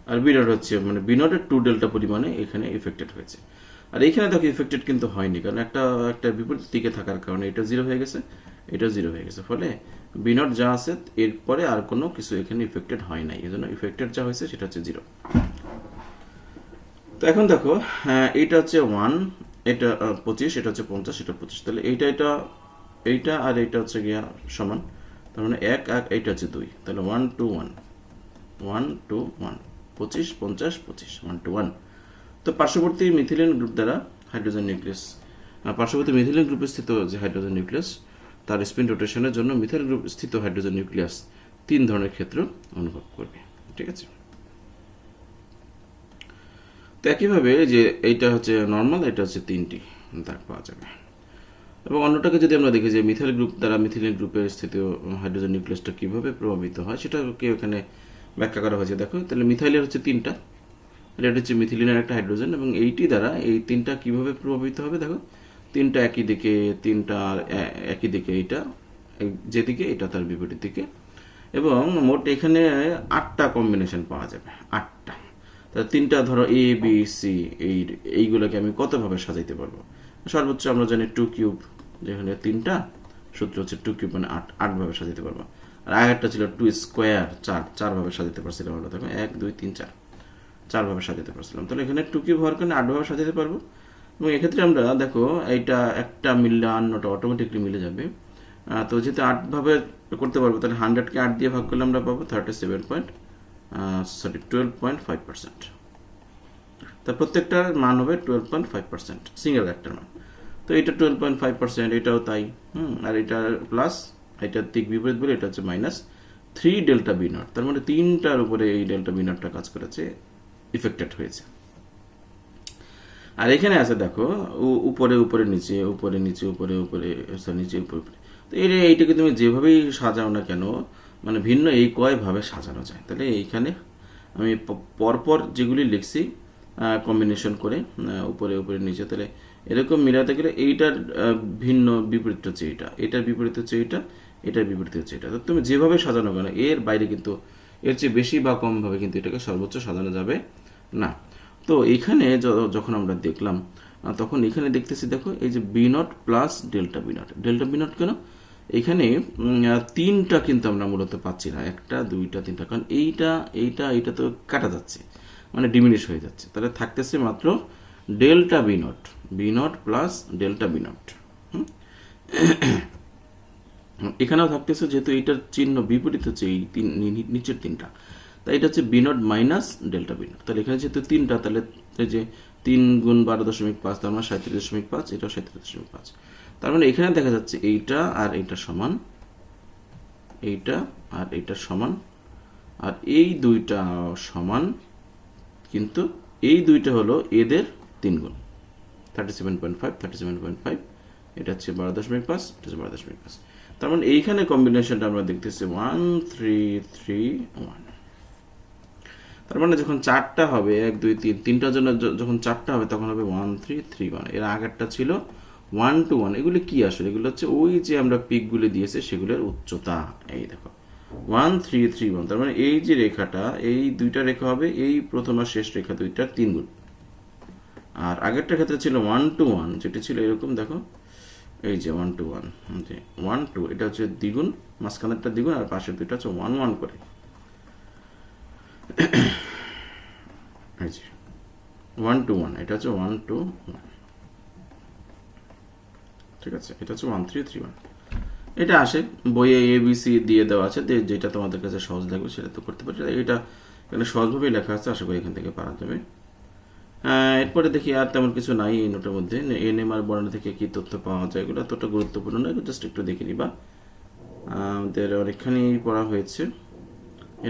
আর B0 হচ্ছে মানে B0 এর 2 ডেল্টা পরিমাণে এখানে এফেক্টেড হয়েছে। আর এইখানে দেখো এফেক্টেড কিন্তু হয়নি, কারণ একটা বিপরীত দিকে থাকার কারণে এটা 0 হয়ে গেছে, এটা 0 হয়ে গেছে। ফলে B0 যা আছে এরপরে আর কোনো কিছু এখানে ইফেক্টেড হয় নাই, এই জন্য ইফেক্টেড যা হয়েছে সেটা হচ্ছে 0। তো এখন দেখো, এইটা হচ্ছে 1, এটা 25, এটা হচ্ছে 50, এটা 25, তাহলে এইটা আর এইটা হচ্ছে গিয়া সমান, তার মানে 1 এইটা হচ্ছে 2, তাহলে 1 2 1 1 2 1 25 50 25 1 to 1। তো পার্শ্ববর্তী মিথিলিন গ্রুপ দ্বারা হাইড্রোজেন নিউক্লিয়াস, পার্শ্ববর্তী মিথিলিন গ্রুপে স্থিত যে হাইড্রোজেন নিউক্লিয়াস, তার স্পিন রোটেশনের জন্য মিথাইল গ্রুপ স্থিত হাইড্রোজেন নিউক্লিয়াস 3 ধরনের ক্ষেত্র অনুভব করবে। ঠিক আছে, তো একইভাবে যে এইটা হচ্ছে নর্মাল, এটা হচ্ছে 3টি দাগ পাওয়া যাবে। এবং অন্যটাকে যদি আমরা দেখি যে মিথাইল গ্রুপ দ্বারা মিথিলিন গ্রুপে স্থিত হাইড্রোজেন নিউক্লিয়াসটা কিভাবে প্রভাবিত হয়, সেটাকে এখানে ব্যাখ্যা করা হয়েছে। দেখো, তাহলে মিথাইলের হচ্ছে 3টা, এটা হচ্ছে মিথিলিনের একটা হাইড্রোজেন, এবং এইটি দ্বারা এই 3টা কিভাবে প্রভাবিত হবে। দেখো, 3টা একই দিকে, 3টা একই দিকে, এইটা যেদিকে, এটা তার বিপরীত দিকে, এবং মোট এখানে 8টা কম্বিনেশন পাওয়া যাবে, 8টা। তাহলে 3টা ধরো এ বি সি, এইগুলোকে আমি কতভাবে সাজাইতে পারবো? সর্বোচ্চ আমরা জানি 2 কিউব, যেখানে 3টা, সূত্র হচ্ছে 2 কিউব মানে 8 ভাবে সাজাতে পারবো। আর আগেরটা ছিল 2 স্কোয়ার, 4 ভাবে সাজাতে পারছিলাম আমরা, দেখো 1 2 3 4 ভাবে সাজাতে পারছিলাম। তাহলে এখানে 2 কিউব হওয়ার কারণে 8 ভাবে সাজাতে পারবো। এবং এক্ষেত্রে আমরা দেখো এইটা একটা মিললে অন্যটা অটোমেটিকলি মিলে যাবে। তো যেহেতু 8 ভাবে করতে পারবো, তাহলে 100কে 8 দিয়ে ভাগ করলে আমরা পাবো 12.5%। তা প্রত্যেকটার মান হবে 12.5%, সিঙ্গেল একটার মান। তো এটা 12.5%, এটাও তাই। আর এটা প্লাস, এটা দিক বিপরীত বলে এটা হচ্ছে -3 ডেল্টা বি নট। তার মানে 3টার উপরে এই ডেল্টা বি নটটা কাজ করেছে, ইফেক্টেড হয়েছে। আর এখানে আছে দেখো উপরে উপরে নিচে, উপরে নিচে, উপরে উপরে, নিচে উপরে উপরে। তো এইটাকে তুমি যেভাবেই সাজাও না কেন, মানে ভিন্ন এই কয়ভাবে সাজানো যায়। তাহলে এইখানে আমি পরপর যেগুলি লিখছি কম্বিনেশন করে উপরে উপরে নিচে, তাহলে এরকম মিলাতে গেলে এইটার ভিন্ন বিপরীত হচ্ছে এইটা, এটার বিপরীত হচ্ছে এইটা, এটার বিপরীত হচ্ছে এটা। তো তুমি যেভাবে সাজানো কেন, এর বাইরে কিন্তু এর চেয়ে বেশি বা কম ভাবে কিন্তু এটাকে সর্বোচ্চ সাজানো যাবে না। তো এখানে যখন আমরা দেখলাম, তখন এখানে দেখতেছি দেখো এই যে B not plus delta B not. Delta B not কেন? এখানে 3টা কিন্তু আমরা মূলত পাচ্ছি না, 1টা 2টা 3টা, কারণ এইটা তো কাটা যাচ্ছে, মানে ডিমিনিশ হয়ে যাচ্ছে। তাহলে থাকতেছে মাত্র delta B not plus delta B not. এখানেও থাকতেছে, যেহেতু এইটার চিহ্ন বিপরীত হচ্ছে এই নিচের 3টা, তাই এটা হচ্ছে B not minus delta B not. তাহলে এখানে যেহেতু 3টা, তাহলে এই যে 3 গুণ 12.5, তার মানে 37.5, এটাও 37.5। তার মানে এখানে দেখা যাচ্ছে এইটা আর এইটা সমান, এইটা আর এইটা সমান, আর এই দুইটা সমান, কিন্তু এই দুইটা হলো এদের 3 গুণ, 37.5, এটা হচ্ছে 12.5, এটা হচ্ছে 12.5। তার মানে এইখানে কম্বিনেশনটা আমরা দেখতেছি 1 3 3 1। তার মানে যখন 4টা হবে, 1 2 3, 3টার জন্য যখন 4টা হবে, তখন হবে 1 3 3 1। এর আগেরটা ছিল 1 to 1। এগুলো কি আসলে? এগুলো হচ্ছে ওই যে আমরা পিকগুলো দিয়েছে সেগুলোর উচ্চতা। এই দেখো 1 3 3 1। তার মানে এই যে রেখাটা, এই দুইটা রেখা হবে এই প্রথম আর শেষ রেখা দুইটার 3 গুণ। আর আগেরটার ক্ষেত্রে ছিল 1 to 1, যেটা ছিল এরকম, দেখো এই যে 1 to 1, 1 2, এটা হচ্ছে দ্বিগুণ, মাঝখানেরটা দ্বিগুণ, আর পাশের দুইটা হচ্ছে 1 1 করে। এই যে 1 to 1, এটা হচ্ছে 1 to 1, ঠিক আছে? এটা হচ্ছে 1 3 3 1। এটা আসে বইয়ে ABC দিয়ে দেওয়া আছে, যেটা তোমাদের কাছে সহজ লাগবে সেটা তো করতে পারি। এটা এখানে সহজভাবেই লেখা আছে, আশা করি এখান থেকে পারা যাবে। এরপরে দেখি আর তেমন কিছু নাই এই নোটের মধ্যে। NMR বর্ণনা থেকে কি তথ্য পাওয়া যায়, এগুলো এতটা গুরুত্বপূর্ণ নয়, জাস্ট একটু দেখে নিবা। আমাদের অনেকখানি পড়া হয়েছে।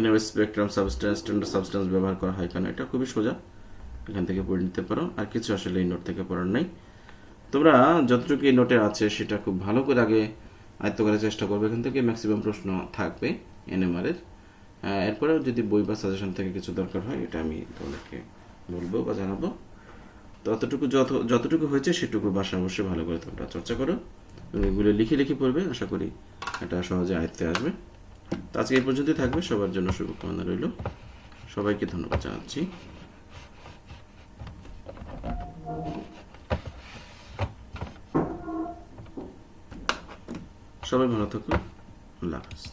NMR spectrum, substance, standard substance ব্যবহার করা হয় কেন, এটা খুবই সোজা, এখান থেকে পড়ে নিতে পারো। আর কিছু আসলে এই নোট থেকে পড়ার নাই। তোমরা যতটুকু এই নোটে আছে সেটা খুব ভালো করে আগে আয়ত্ত করার চেষ্টা করবে। এখান থেকে ম্যাক্সিমাম প্রশ্ন থাকবে NMR এর। এরপরেও যদি বই বা সাজেশন থেকে কিছু দরকার হয়, এটা আমি তোমাদেরকে বলবো বা জানাবো। ততটুকু যতটুকু হয়েছে সেটুকু বাসা অবশ্যই ভালো করে তোমরা চর্চা করো, এগুলো লিখে লিখে পড়বে। আশা করি এটা সহজে আয়ত্তে আসবে। তো আজকে এই পর্যন্তই থাকবে। সবার জন্য শুভকামনা রইল। সবাইকে ধন্যবাদ জানাচ্ছি। সবাই ভালো থাকুন। আল্লাহ হাফেজ।